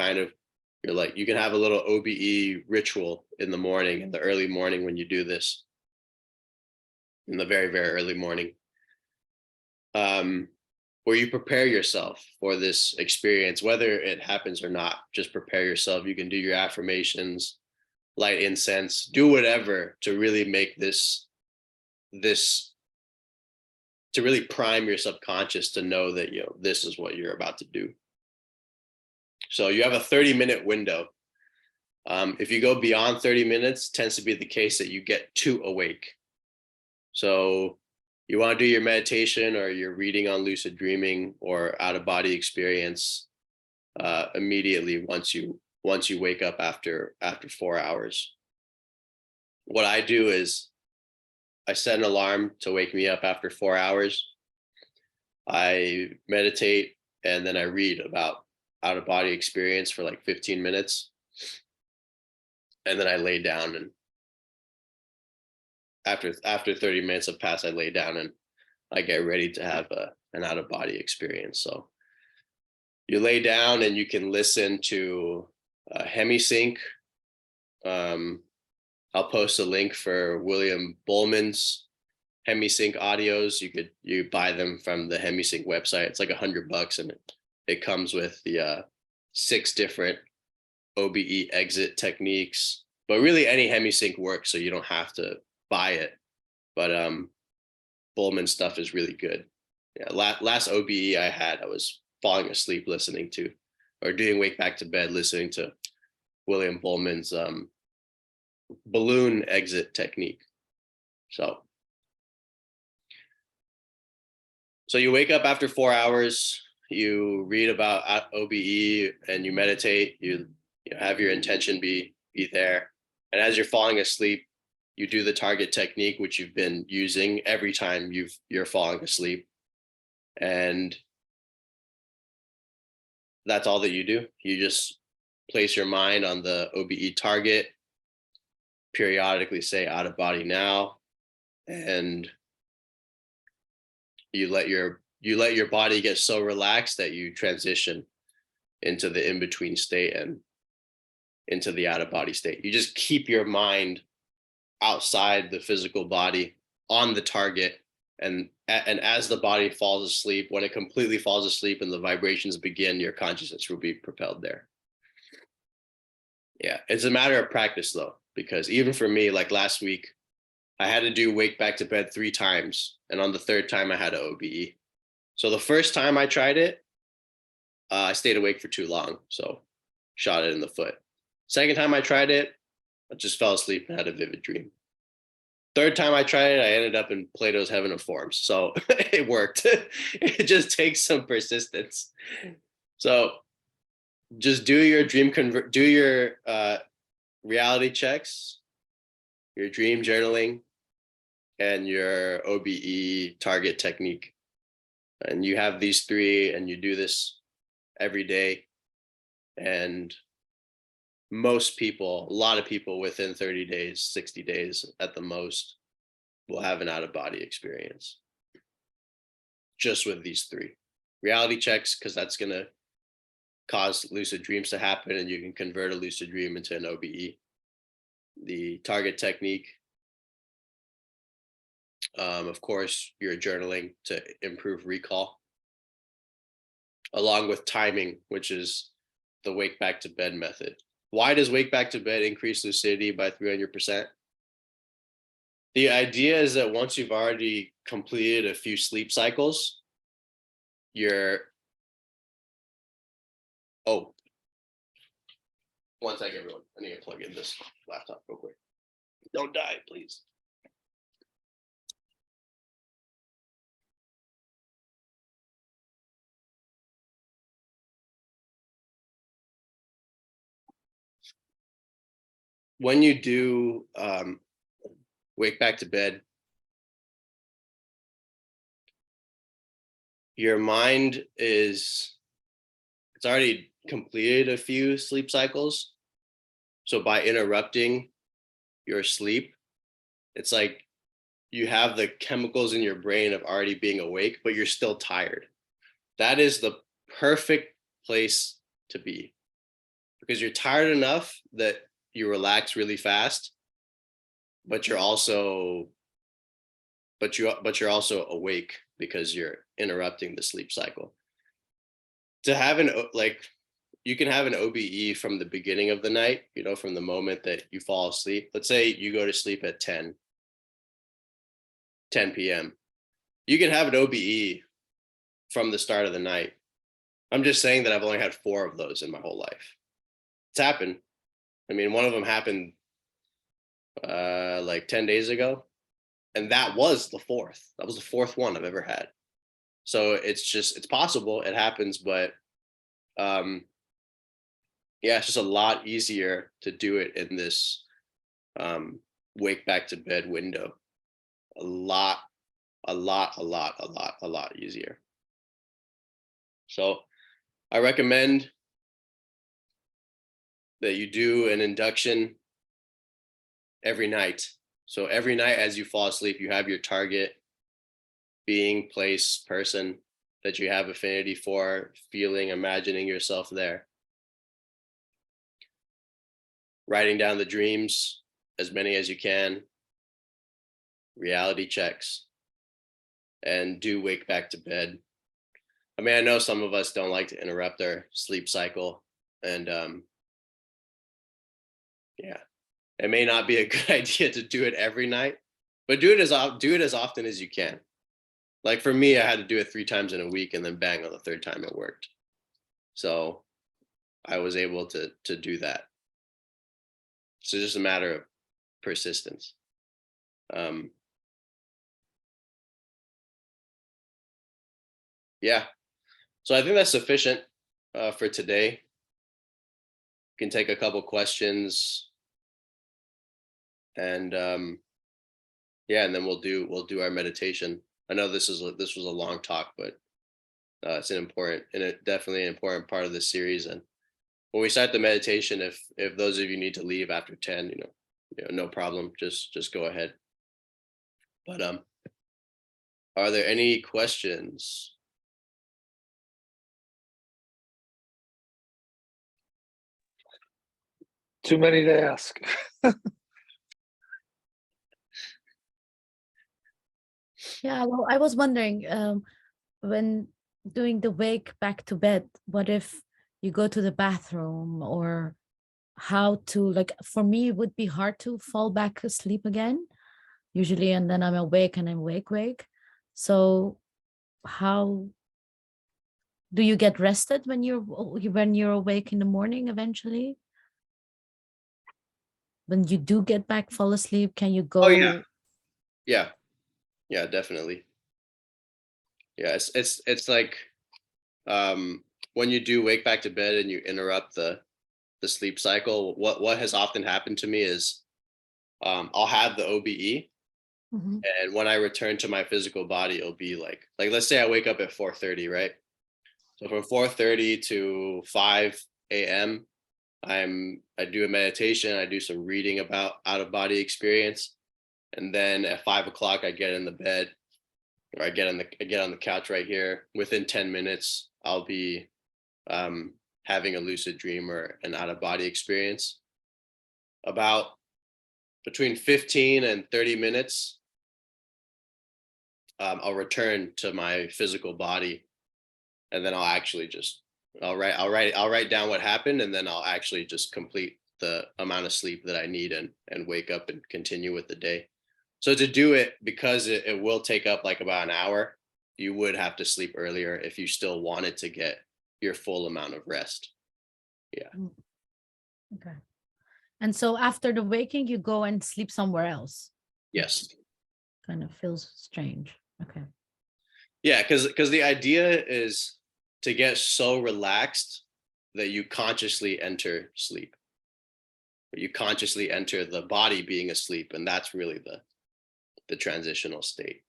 you can have a little OBE ritual in the morning, in the early morning, when you do this, in the very, very early morning, where you prepare yourself for this experience, whether it happens or not. Just prepare yourself. You can do your affirmations, light incense, do whatever to really make this to really prime your subconscious to know that this is what you're about to do. So you have a 30-minute window. If you go beyond 30 minutes, tends to be the case that you get too awake. So you want to do your meditation or your reading on lucid dreaming or out-of-body experience immediately once you wake up after 4 hours. What I do is I set an alarm to wake me up after 4 hours. I meditate, and then I read about out-of-body experience for like 15 minutes. And then I lay down, and after 30 minutes have passed, I lay down and I get ready to have an out-of-body experience. So you lay down and you can listen to HemiSync. I'll post a link for William Buhlman's HemiSync audios. You buy them from the HemiSync website. It's like $100, and it comes with the 6 different OBE exit techniques. But really, any HemiSync works, so you don't have to buy it. But Buhlman stuff is really good. Yeah, last OBE I had, I was falling asleep listening to, or doing wake back to bed listening to William Buhlman's balloon exit technique. So you wake up after 4 hours, you read about OBE, and you meditate. You have your intention be there, and as you're falling asleep, you do the target technique, which you've been using every time you're falling asleep. And that's all that you do. You just place your mind on the OBE target, periodically say out of body now, and you let your body get so relaxed that you transition into the in-between state and into the out of body state. You just keep your mind outside the physical body on the target, and as the body falls asleep, when it completely falls asleep and the vibrations begin, your consciousness will be propelled there. Yeah, it's a matter of practice though, because even for me, like last week, I had to do wake back to bed 3 times, and on the 3rd time I had an OBE. So the first time I tried it, I stayed awake for too long, so shot it in the foot. Second time I tried it, I just fell asleep and had a vivid dream. 3rd time I tried it, I ended up in Plato's Heaven of Forms. So it worked. It just takes some persistence. So just do your do your reality checks, your dream journaling, and your OBE target technique. And you have these 3, and you do this every day. And most people, a lot of people within 30 days, 60 days at the most, will have an out of body experience just with these 3 reality checks, because that's going to cause lucid dreams to happen, and you can convert a lucid dream into an OBE. The target technique, of course, your journaling to improve recall, along with timing, which is the wake back to bed method. Why does wake back to bed increase lucidity by 300%? The idea is that once you've already completed a few sleep cycles, oh, one second, everyone. I need to plug in this laptop real quick. Don't die, please. When you do wake back to bed, your mind it's already completed a few sleep cycles. So by interrupting your sleep, it's like you have the chemicals in your brain of already being awake, but you're still tired. That is the perfect place to be, because you're tired enough that you relax really fast, but you're also awake because you're interrupting the sleep cycle. To have you can have an OBE from the beginning of the night, from the moment that you fall asleep. Let's say you go to sleep at 10 p.m. You can have an OBE from the start of the night. I'm just saying that I've only had 4 of those in my whole life. It's happened. I mean, one of them happened like 10 days ago, and that was the 4th. That was the 4th one I've ever had. So it's possible, it happens, but yeah, it's just a lot easier to do it in this wake back to bed window. A lot easier. So I recommend that you do an induction every night. So every night as you fall asleep, you have your target being, place, person that you have affinity for, feeling, imagining yourself there. Writing down the dreams, as many as you can, reality checks, and do wake back to bed. I mean, I know some of us don't like to interrupt our sleep cycle, and yeah, it may not be a good idea to do it every night, but do it as often as you can. Like for me, I had to do it 3 times in a week, and then bang, on the 3rd time it worked. So I was able to do that. So it's just a matter of persistence. Yeah. So I think that's sufficient for today. You can take a couple questions, and yeah, and then we'll do our meditation. I know this was a long talk, but It's definitely an important part of the series. And when we start the meditation, if those of you need to leave after 10, no problem. Just go ahead. But are there any questions? Too many to ask. Yeah, well, I was wondering, when doing the wake back to bed, what if you go to the bathroom, or how to, like, for me, it would be hard to fall back asleep again, usually, and then I'm awake and I'm wake. So how do you get rested when you're awake in the morning eventually? When you do get back, fall asleep, can you go? Oh yeah, definitely. Yeah, it's like when you do wake back to bed and you interrupt the sleep cycle. What has often happened to me is I'll have the OBE, Mhm. and when I return to my physical body, it'll be like let's say I wake up at 4:30, right? So from 4:30 to 5 a.m. I do a meditation, I do some reading about out of body experience, and then at 5 o'clock I get in the bed, or I get on the couch right here. Within 10 minutes, I'll be having a lucid dream or an out of body experience. About between 15 and 30 minutes, I'll return to my physical body, and then I'll write down what happened, and then I'll actually just complete the amount of sleep that I need, and wake up and continue with the day. So to do it, because it will take up like about an hour, you would have to sleep earlier if you still wanted to get your full amount of rest. Yeah. Okay. And so after the waking, you go and sleep somewhere else. Yes. Kind of feels strange. Okay. Yeah, because the idea is to get so relaxed that you consciously enter sleep. You consciously enter the body being asleep, and that's really the transitional state.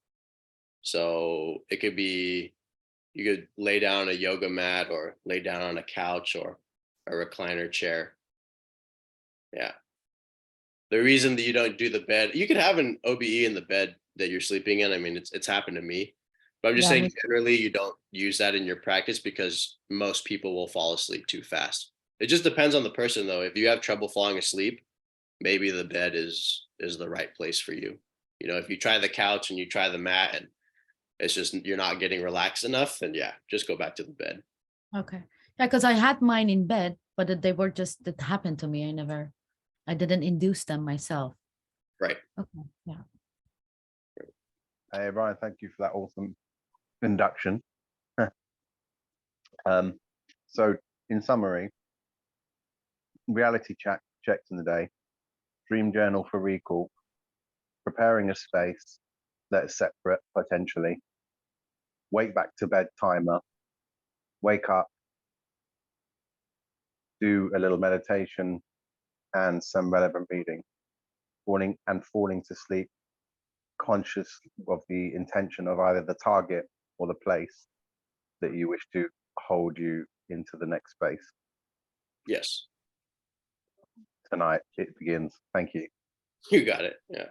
So it could be, you could lay down on a yoga mat or lay down on a couch or a recliner chair. Yeah. The reason that you don't do the bed, you could have an OBE in the bed that you're sleeping in. I mean, it's happened to me, but I'm just saying generally you don't use that in your practice because most people will fall asleep too fast. It just depends on the person though. If you have trouble falling asleep, maybe the bed is the right place for you. If you try the couch and you try the mat and it's just you're not getting relaxed enough, then yeah, just go back to the bed. Okay. Yeah, because I had mine in bed, but they were just, that happened to me. I didn't induce them myself. Right. Okay. Yeah. Hey, Ryan, thank you for that awesome induction. So in summary, reality checks in the day, dream journal for recall, preparing a space that is separate potentially, wake back to bed timer, wake up, do a little meditation and some relevant reading, falling to sleep, conscious of the intention of either the target or the place that you wish to hold you into the next space. Yes. Tonight it begins. Thank you. You got it. Yeah.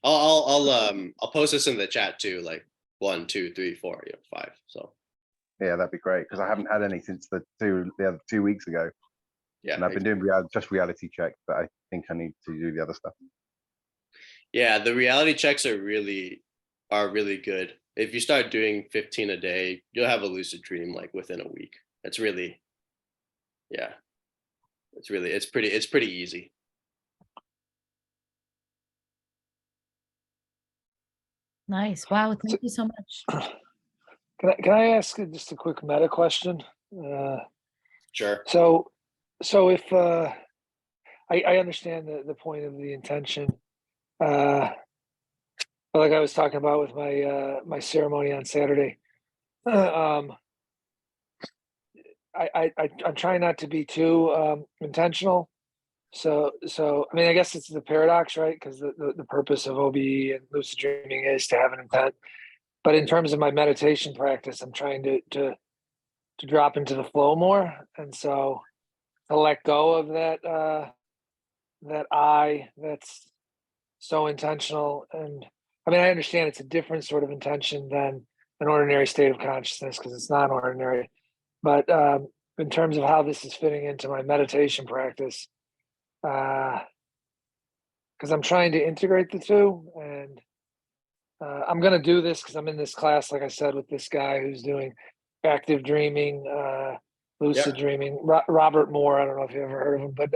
I'll post this in the chat too, like 1, 2, 3, 4, 5. So Yeah, that'd be great because I haven't had any since the other 2 weeks ago. yeah. And I've been doing just reality checks, but I think I need to do the other stuff. Yeah, the reality checks are really good. If you start doing 15 a day, you'll have a lucid dream like within a week. It's really, yeah. It's pretty easy. Nice. Wow. Thank you so much. Can I ask just a quick meta question? Sure. So if I understand the point of the intention, like I was talking about with my ceremony on Saturday. I'm trying not to be too intentional. So I mean, I guess it's the paradox, right? Because the purpose of OBE and lucid dreaming is to have an intent. But in terms of my meditation practice, I'm trying to to drop into the flow more. And so to let go of that I that's so intentional. And I mean, I understand it's a different sort of intention than an ordinary state of consciousness because it's not ordinary. But in terms of how this is fitting into my meditation practice, because I'm trying to integrate the two, and I'm going to do this because I'm in this class, like I said, with this guy who's doing active dreaming, lucid dreaming, Robert Moore. I don't know if you ever heard of him, but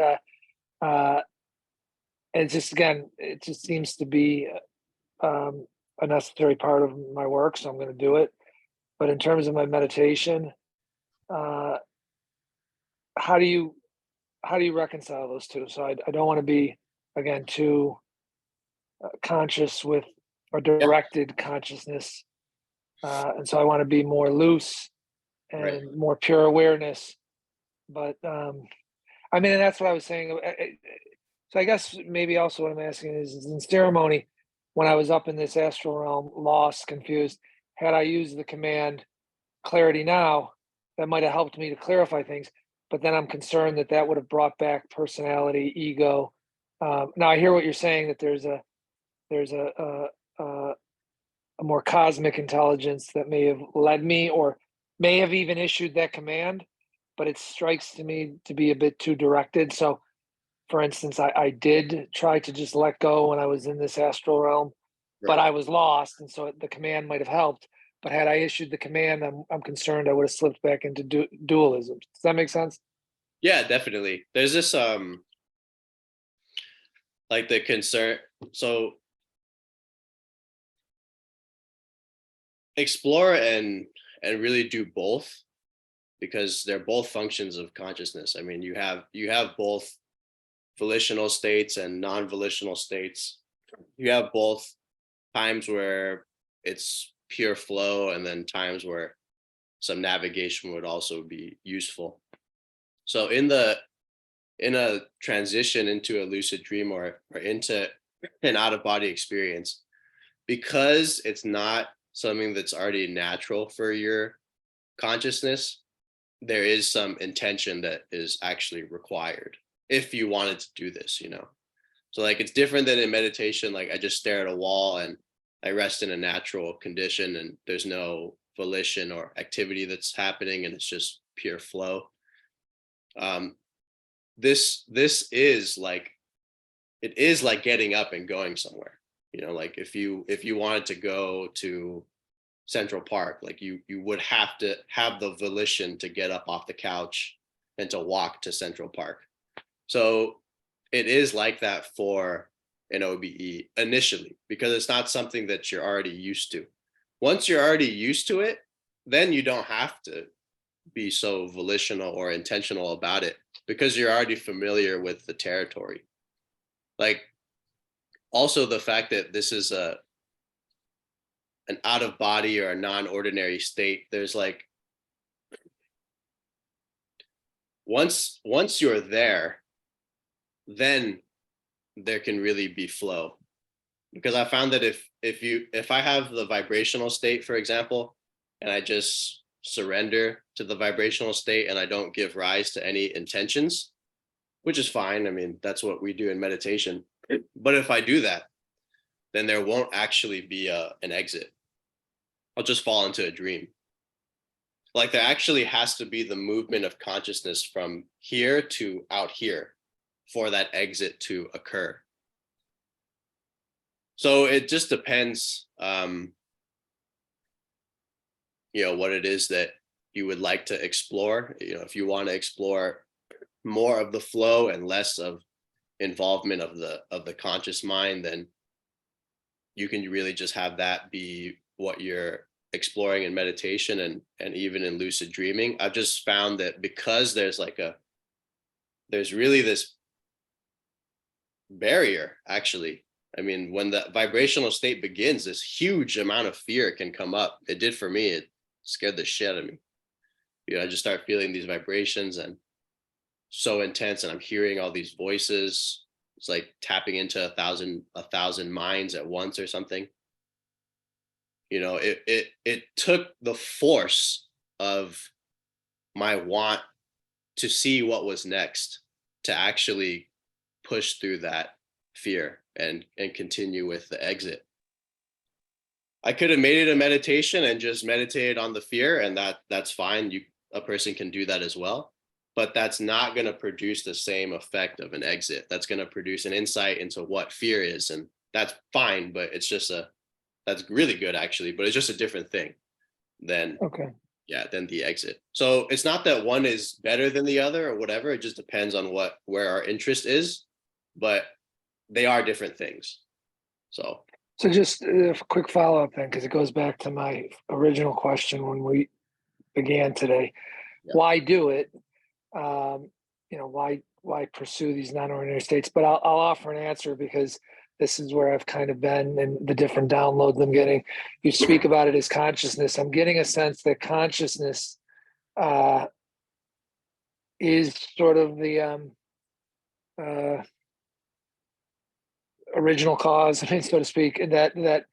and it's just, again, it just seems to be a necessary part of my work, so I'm going to do it. But in terms of my meditation, how do you reconcile those two? So I don't want to be, again, too conscious with or directed consciousness, and so I want to be more loose and Right. more pure awareness. But I mean, and that's what I was saying. So I guess maybe also what I'm asking is in ceremony, when I was up in this astral realm, lost, confused, had I used the command clarity now, that might have helped me to clarify things. But then I'm concerned that that would have brought back personality, ego. Now I hear what you're saying, that there's a more cosmic intelligence that may have led me or may have even issued that command, but it strikes to me to be a bit too directed. So for instance, I did try to just let go when I was in this astral realm, but Right. I was lost, and so the command might have helped. But had I issued the command, I'm concerned I would have slipped back into dualism. Does that make sense? Yeah, definitely. There's this like the concern. So explore and really do both, because they're both functions of consciousness. I mean, you have both volitional states and non-volitional states. You have both times where it's pure flow, and then times where some navigation would also be useful. So in a transition into a lucid dream or into an out-of-body experience, because it's not something that's already natural for your consciousness, there is some intention that is actually required if you wanted to do this, So like it's different than in meditation. Like I just stare at a wall and I rest in a natural condition and there's no volition or activity that's happening and it's just pure flow. This is like, it is like getting up and going somewhere. Like if you wanted to go to Central Park, like you would have to have the volition to get up off the couch and to walk to Central Park. So it is like that for an OBE initially, because it's not something that you're already used to. Once you're already used to it, then you don't have to be so volitional or intentional about it, because you're already familiar with the territory. Like also the fact that this is an out of body or a non-ordinary state, there's like, once you're there, then there can really be flow. Because I found that if I have the vibrational state, for example, and I just surrender to the vibrational state and I don't give rise to any intentions, which is fine. I mean, that's what we do in meditation. But if I do that, then there won't actually be an exit. I'll just fall into a dream. Like there actually has to be the movement of consciousness from here to out here for that exit to occur. So it just depends, what it is that you would like to explore. If you want to explore more of the flow and less of involvement of the conscious mind, then you can really just have that be what you're exploring in meditation and even in lucid dreaming. I've just found that because there's really this barrier, actually. I mean, when the vibrational state begins, this huge amount of fear can come up. It did for me. It scared the shit out of me. I just start feeling these vibrations and so intense, and I'm hearing all these voices. It's like tapping into a thousand minds at once or something. It took the force of my want to see what was next, to actually push through that fear and continue with the exit. I could have made it a meditation and just meditated on the fear, and that's fine. A person can do that as well, but that's not going to produce the same effect of an exit. That's going to produce an insight into what fear is, and that's fine, but it's just that's really good actually, but it's just a different thing than Okay. than the exit. So it's not that one is better than the other or whatever. It just depends on where our interest is, but they are different things. So just a quick follow-up then, because it goes back to my original question when we began today. Yeah. Why do it? Why pursue these non-ordinary states? But I'll offer an answer, because this is where I've kind of been and the different downloads I'm getting. You speak about it as consciousness. I'm getting a sense that consciousness is sort of the original cause, I mean, so to speak. That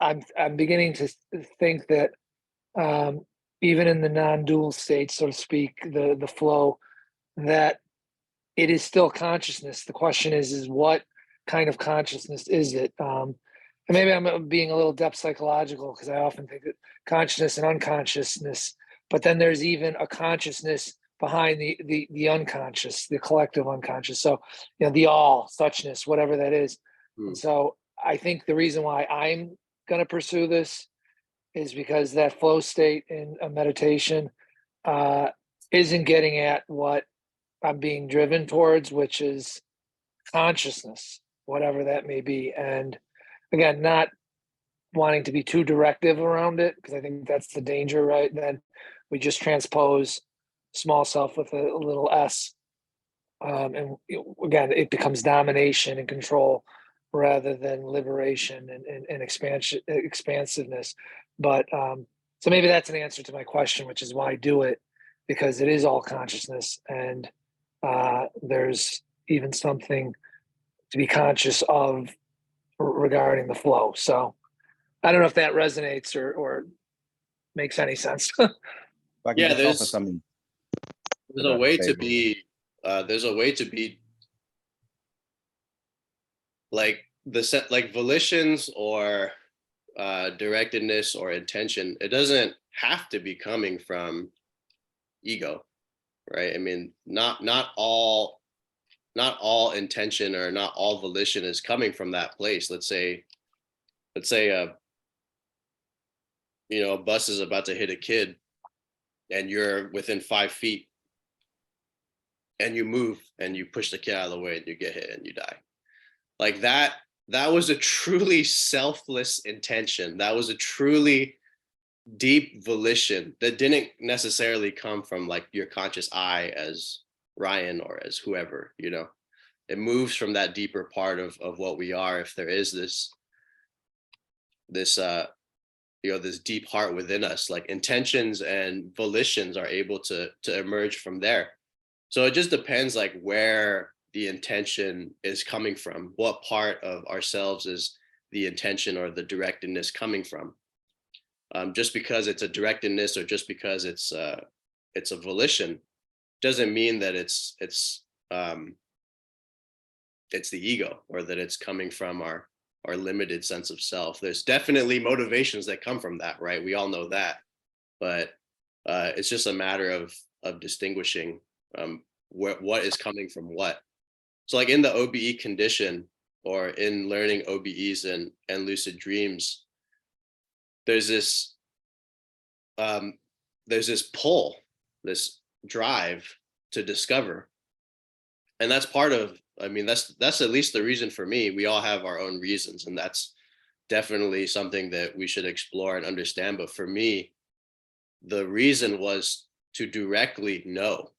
I'm beginning to think that even in the non-dual state, so to speak, the flow, that it is still consciousness. The question is what kind of consciousness is it? And maybe I'm being a little depth psychological, because I often think that consciousness and unconsciousness, but then there's even a consciousness behind the unconscious, the collective unconscious. So, the all, suchness, whatever that is. And so I think the reason why I'm going to pursue this is because that flow state in a meditation isn't getting at what I'm being driven towards, which is consciousness, whatever that may be. And again, not wanting to be too directive around it, because I think that's the danger, right? Then we just transpose small self with a little s. And again, it becomes domination and control rather than liberation and expansiveness. But so maybe that's an answer to my question, which is why do it, because it is all consciousness, and there's even something to be conscious of regarding the flow. So I don't know if that resonates or makes any sense. If I can Yeah, just offer something. there's a way to be like the set, like volitions or directedness or intention. It doesn't have to be coming from ego, right? I mean, not all intention or not all volition is coming from that place. Let's say a bus is about to hit a kid and you're within 5 feet and you move and you push the kid out of the way and you get hit and you die. Like that was a truly selfless intention. That was a truly deep volition that didn't necessarily come from like your conscious I as Ryan or as whoever, it moves from that deeper part of what we are. If there is this this deep heart within us, like intentions and volitions are able to emerge from there. So it just depends like where the intention is coming from, what part of ourselves is the intention or the directedness coming from. Just because it's a directedness or just because it's a volition doesn't mean that it's the ego or that it's coming from our limited sense of self. There's definitely motivations that come from that, right? We all know that, but it's just a matter of distinguishing what is coming from what. So like in the OBE condition or in learning OBEs and lucid dreams, there's this pull, this drive to discover. And that's part of, that's at least the reason for me. We all have our own reasons, and that's definitely something that we should explore and understand. But for me, the reason was to directly know.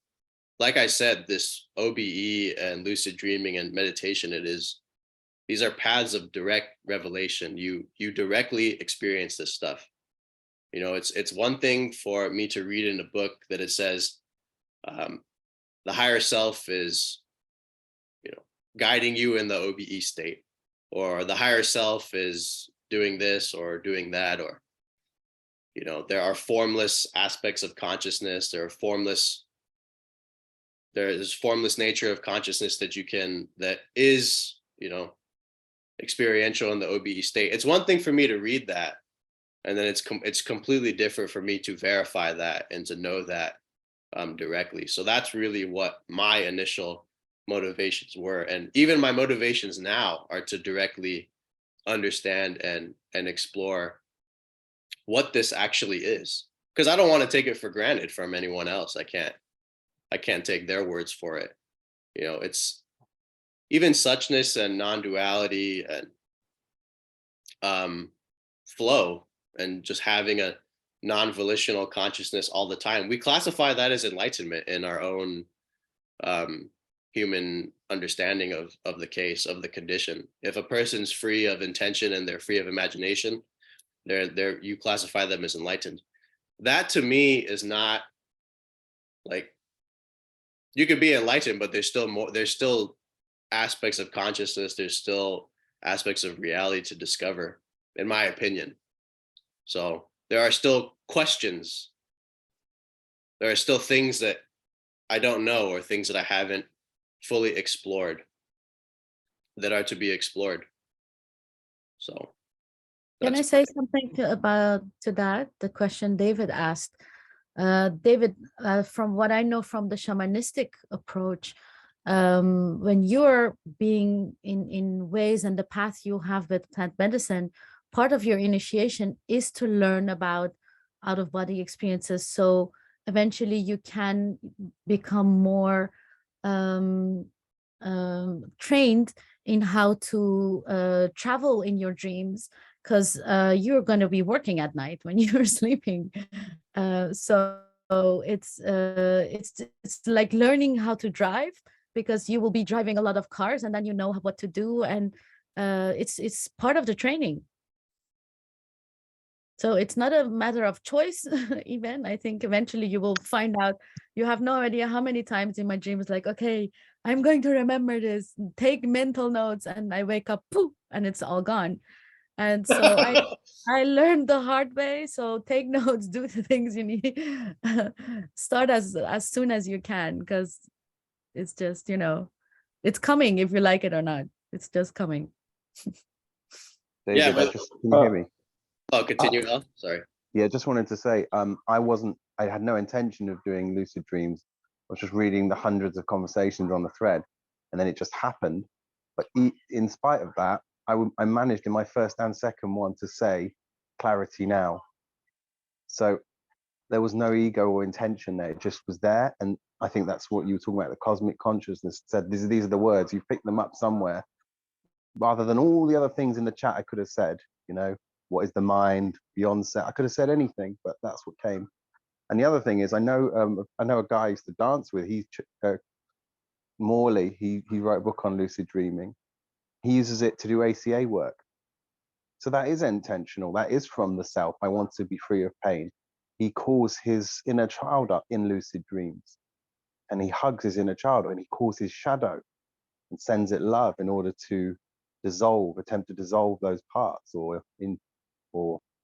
Like I said, this OBE and lucid dreaming and meditation, these are paths of direct revelation. You directly experience this stuff. It's one thing for me to read in a book that it says the higher self is guiding you in the OBE state, or the higher self is doing this or doing that, or You know, there are formless aspects of consciousness. There is formless nature of consciousness that is, you know, experiential in the OBE state. It's one thing for me to read that, and then it's completely different for me to verify that and to know that directly. So that's really what my initial motivations were, and even my motivations now are to directly understand and explore what this actually is, because I don't want to take it for granted from anyone else. I can't take their words for it. You know, it's even suchness and non-duality and flow and just having a non-volitional consciousness all the time. We classify that as enlightenment in our own human understanding of the case, of the condition. If a person's free of intention and they're free of imagination, you classify them as enlightened. That to me is not like, you could be enlightened, but there's still aspects of consciousness, there's still aspects of reality to discover, in my opinion. So there are still questions. There are still things that I don't know, or things that I haven't fully explored that are to be explored. So Can I say something about that? The question David asked. David, from what I know from the shamanistic approach, when you're being in ways and the path you have with plant medicine, part of your initiation is to learn about out-of-body experiences. So eventually you can become more trained in how to travel in your dreams, because you're going to be working at night when you're sleeping. So it's like learning how to drive, because you will be driving a lot of cars and then you know what to do, and it's part of the training. So it's not a matter of choice. Even I think eventually you will find out. You have no idea how many times in my dreams, like, okay, I'm going to remember this, take mental notes, and I wake up, poof, and it's all gone. And so I learned the hard way. So take notes, do the things you need. Start as soon as you can, because it's just, you know, it's coming if you like it or not. It's just coming. David, Yeah, but- can you hear me? Oh, continue. Sorry. Yeah, just wanted to say, I had no intention of doing lucid dreams. I was just reading the hundreds of conversations on the thread, and then it just happened. But in spite of that, I managed in my first and second one to say clarity now. So there was no ego or intention there. It just was there. And I think that's what you were talking about, the cosmic consciousness said, these are the words, you've picked them up somewhere, rather than all the other things in the chat I could have said, you know, what is the mind, Beyonce, I could have said anything, but that's what came. And the other thing is, I know a guy I used to dance with, he's Morley, he wrote a book on lucid dreaming. He uses it to do ACA work. So that is intentional, that is from the self. I want to be free of pain. He calls his inner child up in lucid dreams, and he hugs his inner child, and he calls his shadow and sends it love in order to attempt to dissolve those parts, or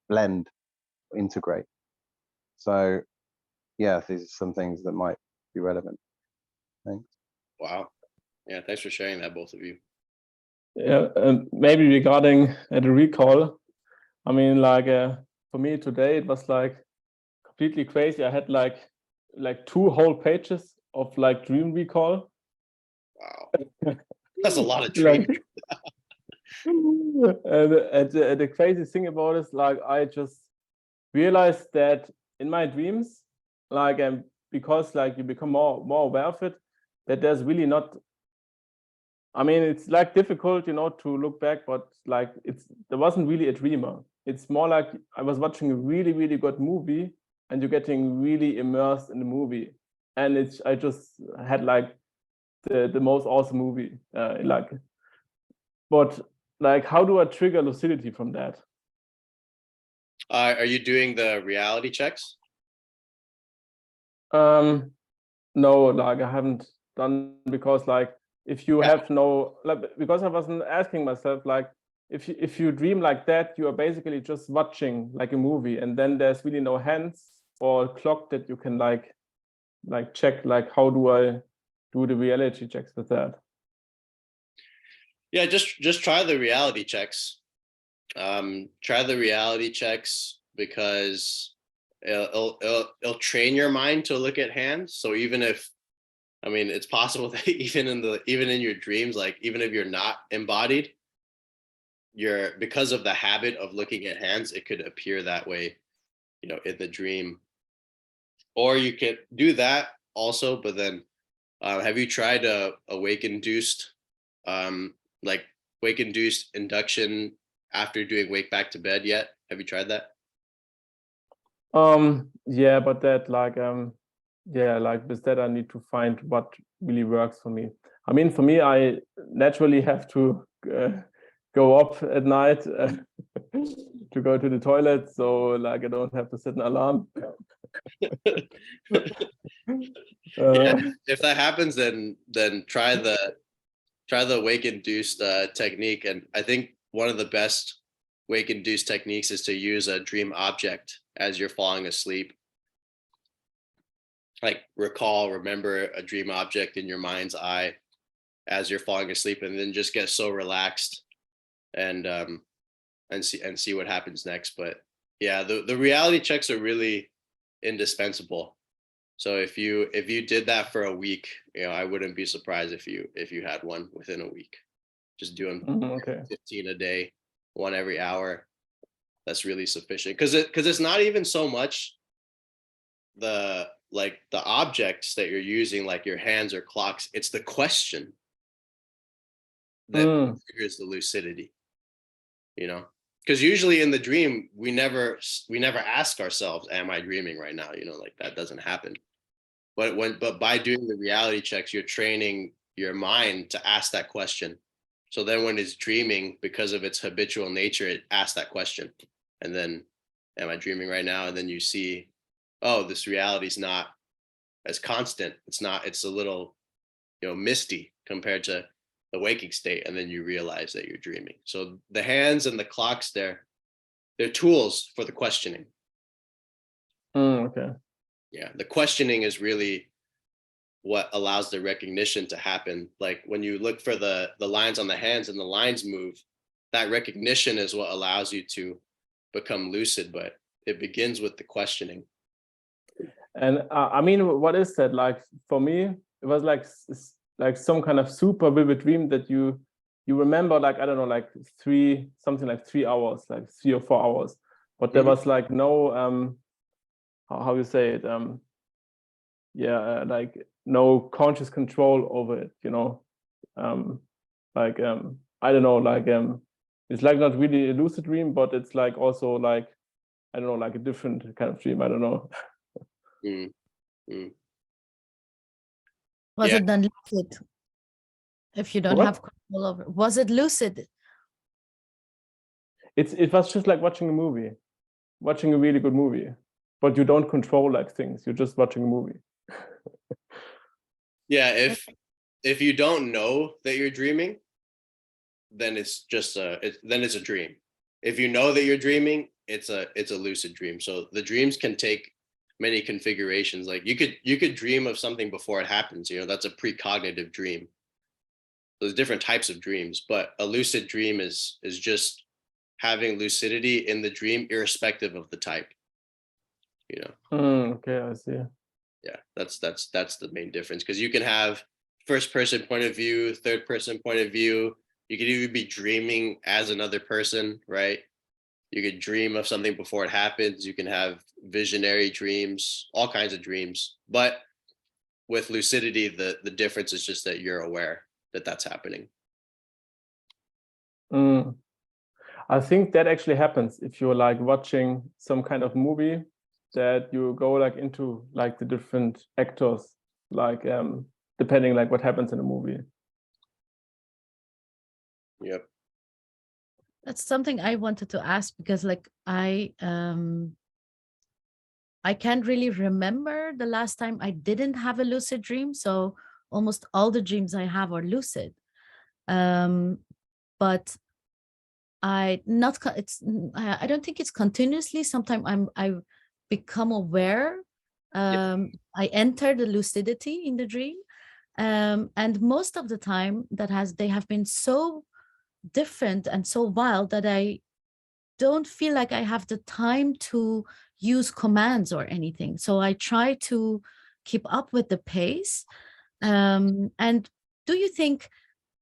blend, or integrate. So yeah, these are some things that might be relevant. Thanks. Wow. Yeah, thanks for sharing that, both of you. Yeah, maybe regarding the recall, I mean, like for me today, it was like completely crazy. I had like 2 whole pages of like dream recall. Wow. That's a lot of dream. And the crazy thing about it is, like, I just realized that in my dreams, like, because like you become more aware of it, that there's really not, I mean, it's like difficult, you know, to look back, but like there wasn't really a dreamer. It's more like I was watching a really, really good movie, and you're getting really immersed in the movie. And I just had like the most awesome movie. But like, how do I trigger lucidity from that? Are you doing the reality checks? No, like I haven't done, because like, if you have no, like, because I wasn't asking myself, like, if you dream like that, you are basically just watching like a movie, and then there's really no hands or clock that you can like check, like how do I do the reality checks with that? Yeah, just try the reality checks. Try the reality checks because it'll train your mind to look at hands. So even if, I mean, it's possible that even in your dreams, like even if you're not embodied, because of the habit of looking at hands, it could appear that way, you know, in the dream. Or you could do that also, but then have you tried a wake induced like wake induced induction after doing wake back to bed yet? Have you tried that? Yeah, but that like yeah, like with that I need to find what really works for me. I mean, for me, I naturally have to go up at night to go to the toilet, so like I don't have to set an alarm. Yeah, if that happens, then try the wake induced technique. And I think one of the best wake induced techniques is to use a dream object as you're falling asleep. Like remember a dream object in your mind's eye as you're falling asleep, and then just get so relaxed and see what happens next. But yeah, the reality checks are really indispensable. So if you did that for a week, you know, I wouldn't be surprised if you had one within a week. Just doing Okay. 15 a day, one every hour. That's really sufficient because it's not even so much the objects that you're using, like your hands or clocks. It's the question that triggers the lucidity, you know, because usually in the dream we never ask ourselves, am I dreaming right now? You know, like that doesn't happen. But by doing the reality checks, you're training your mind to ask that question. So then when it's dreaming, because of its habitual nature, it asks that question. And then, am I dreaming right now? And then you see, oh, this reality is not as constant. It's a little, you know, misty compared to the waking state. And then you realize that you're dreaming. So the hands and the clocks, they're tools for the questioning. Okay. Yeah, the questioning is really what allows the recognition to happen. Like when you look for the lines on the hands and the lines move, that recognition is what allows you to become lucid, but it begins with the questioning. And I mean, what is that? Like for me, it was like some kind of super vivid dream that you remember, like I don't know, like 3 hours, like 3 or 4 hours, but there was like no how you say it, like no conscious control over it, you know, I don't know, like it's like not really a lucid dream, but it's like also like I don't know, like a different kind of dream. I don't know. Was Yeah. it then lucid? If you don't What? have control over, was it lucid? It was just like watching a really good movie, but you don't control like things. You're just watching a movie. Yeah, if you don't know that you're dreaming, then it's just it's a dream. If you know that you're dreaming, it's a lucid dream. So the dreams can take many configurations. Like you could dream of something before it happens, you know, that's a precognitive dream. There's different types of dreams, but a lucid dream is just having lucidity in the dream irrespective of the type, you know. Okay, I see. Yeah, that's the main difference, because you can have first person point of view, third person point of view. You could even be dreaming as another person, right? You could dream of something before it happens. You can have visionary dreams, all kinds of dreams. But with lucidity, the difference is just that you're aware that that's happening. I think that actually happens if you're like watching some kind of movie, that you go like into like the different actors, like depending like what happens in the movie. Yep. That's something I wanted to ask, because like I can't really remember the last time I didn't have a lucid dream. So almost all the dreams I have are lucid. But I not co- it's I don't think it's continuously. Sometimes I become aware. I enter the lucidity in the dream, and most of the time they have been so different and so wild that I don't feel like I have the time to use commands or anything. So I try to keep up with the pace. And do you think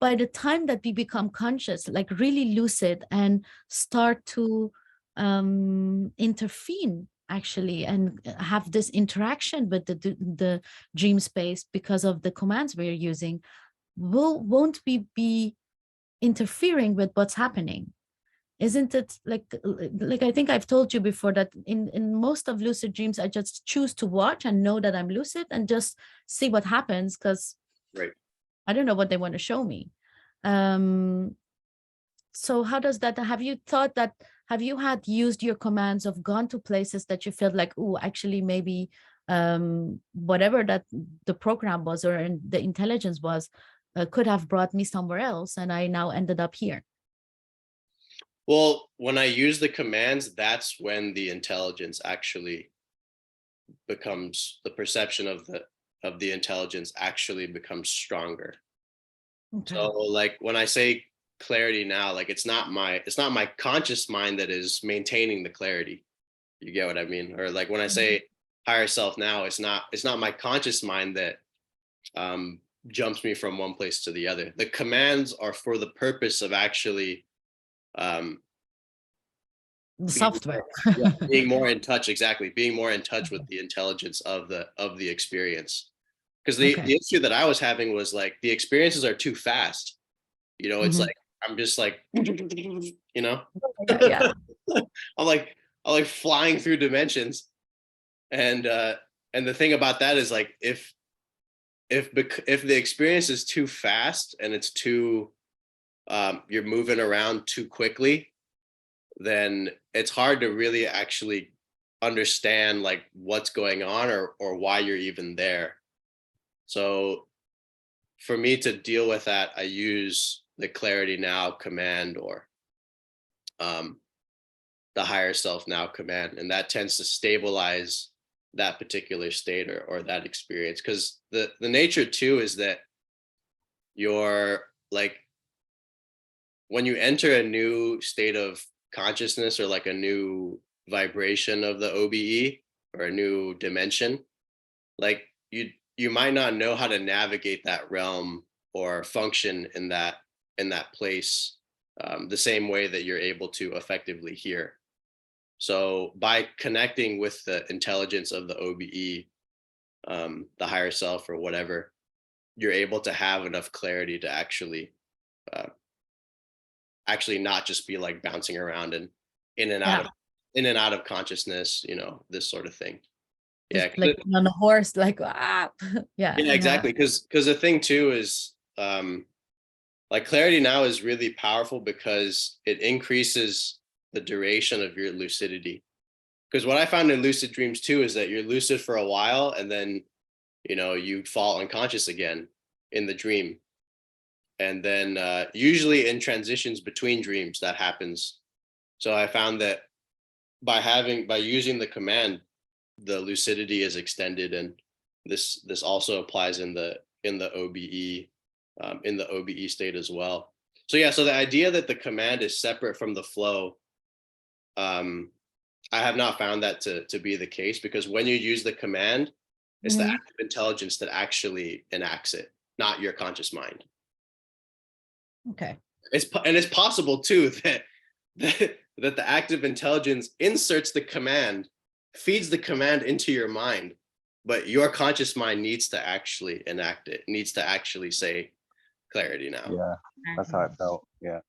by the time that we become conscious, like really lucid and start to intervene actually and have this interaction with the dream space because of the commands we're using, won't we be interfering with what's happening? Isn't it like I think I've told you before that in most of lucid dreams, I just choose to watch and know that I'm lucid and just see what happens, because Right. I don't know what they want to show me. So how does that, have you thought that, have you had used your commands of gone to places that you felt like, oh, actually maybe whatever that the program was or the intelligence was could have brought me somewhere else and I now ended up here? Well, when I use the commands, that's when the intelligence actually becomes, the perception of the intelligence actually becomes stronger. Okay. So like when I say clarity now, like it's not my conscious mind that is maintaining the clarity. You get what I mean? Or like when I say higher self now, it's not my conscious mind that jumps me from one place to the other. The commands are for the purpose of actually The software. being more in touch, exactly, being more in touch with the intelligence of the experience. Because the issue that I was having was like the experiences are too fast. You know, it's like I'm just like, you know, Yeah. I'm like flying through dimensions. And the thing about that is like if the experience is too fast and it's too you're moving around too quickly, then it's hard to really actually understand like what's going on or why you're even there. So for me to deal with that, I use the clarity now command or the higher self now command, and that tends to stabilize that particular state or that experience. Because the nature too is that you're like, when you enter a new state of consciousness or like a new vibration of the OBE or a new dimension, like you might not know how to navigate that realm or function in that place the same way that you're able to effectively here. So by connecting with the intelligence of the OBE, the higher self or whatever, you're able to have enough clarity to actually not just be like bouncing around and in and out of consciousness, you know, this sort of thing. Yeah, Just like on a horse, like yeah. Yeah, exactly. Because the thing too is like clarity now is really powerful because it increases the duration of your lucidity. Because what I found in lucid dreams too is that you're lucid for a while and then, you know, you fall unconscious again in the dream. And then usually in transitions between dreams that happens. So I found that by using the command, the lucidity is extended, and this also applies in the OBE in the OBE state as well. So yeah, so the idea that the command is separate from the flow, I have not found that to be the case, because when you use the command, it's the active intelligence that actually enacts it, not your conscious mind. Okay. It's possible too that the active intelligence inserts the command, feeds the command into your mind, but your conscious mind needs to actually enact it, needs to actually say clarity now. Yeah, that's how it felt. Yeah.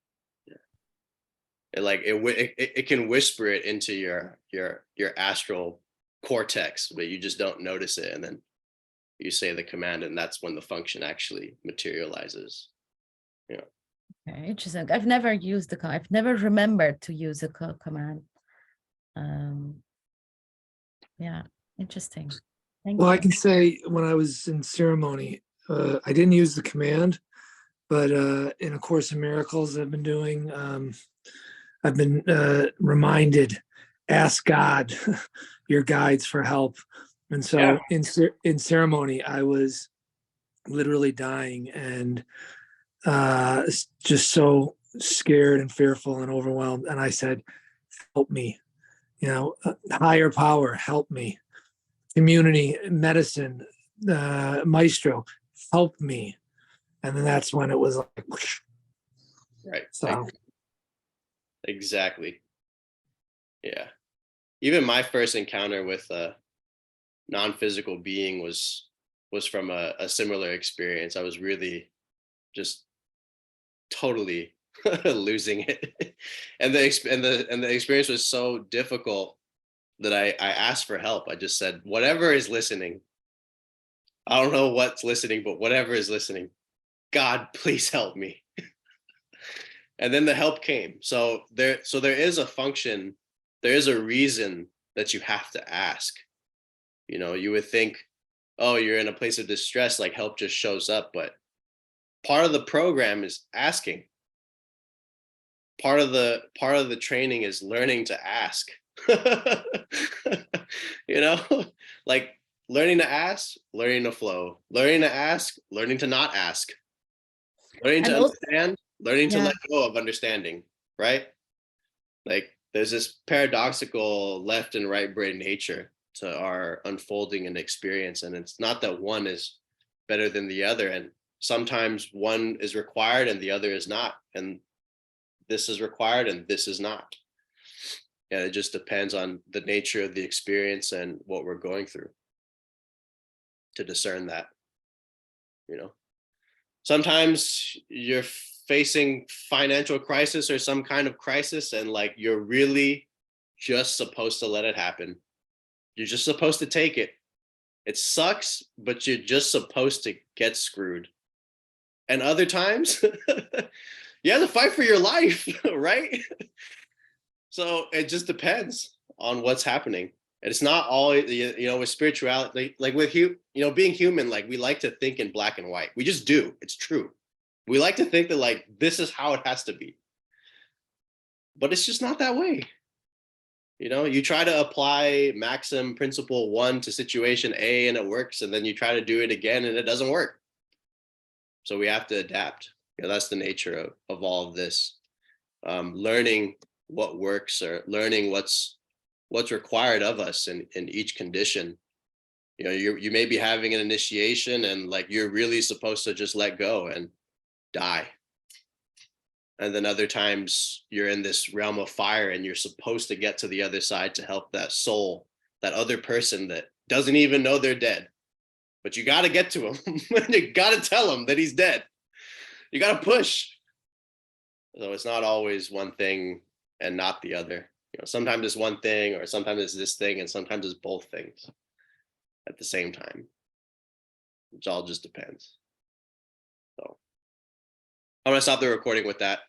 It can whisper it into your astral cortex, but you just don't notice it, and then you say the command, and that's when the function actually materializes. Yeah. Okay, interesting. I've never used I've never remembered to use a command. Yeah, interesting. Thank Well, you. I can say when I was in ceremony, I didn't use the command, but in A Course in Miracles I've been doing, I've been reminded, ask God, your guides for help. And so Yeah. in ceremony, I was literally dying and just so scared and fearful and overwhelmed. And I said, help me, higher power, help me. Community medicine, maestro, help me. And then that's when it was like, whoosh. Right. So Exactly. Yeah. Even my first encounter with a non-physical being was from a similar experience. I was really just totally losing it. And the experience was so difficult that I asked for help. I just said, whatever is listening, I don't know what's listening, but whatever is listening, God, please help me. And then the help came. So there is a function, there is a reason that you have to ask. You would think, oh, you're in a place of distress, like help just shows up, but part of the program is asking. Part of the training is learning to ask. you know, like learning to ask, learning to flow, learning to ask, learning to not ask, learning to And also, understand, learning to yeah, let go of understanding, right? Like there's this paradoxical left and right brain nature to our unfolding and experience. And it's not that one is better than the other. And sometimes one is required and the other is not. And this is required and this is not. And it just depends on the nature of the experience and what we're going through to discern that. Sometimes you're facing financial crisis or some kind of crisis, and like you're really just supposed to let it happen. You're just supposed to take it. It sucks, but you're just supposed to get screwed. And other times, you have to fight for your life, right? So it just depends on what's happening. It's not always, with spirituality, like with being human, like we like to think in black and white. We just do. It's true. We like to think that like this is how it has to be. But it's just not that way. You try to apply maxim principle 1 to situation A and it works, and then you try to do it again and it doesn't work. So we have to adapt. That's the nature of all of this. Learning what works or learning what's required of us in each condition. You may be having an initiation and like you're really supposed to just let go and die. And then other times you're in this realm of fire and you're supposed to get to the other side to help that soul, that other person that doesn't even know they're dead. But you got to get to him. You got to tell him that he's dead. You got to push. So it's not always one thing and not the other. Sometimes it's one thing, or sometimes it's this thing, and sometimes it's both things at the same time. Which all just depends. So I'm gonna stop the recording with that.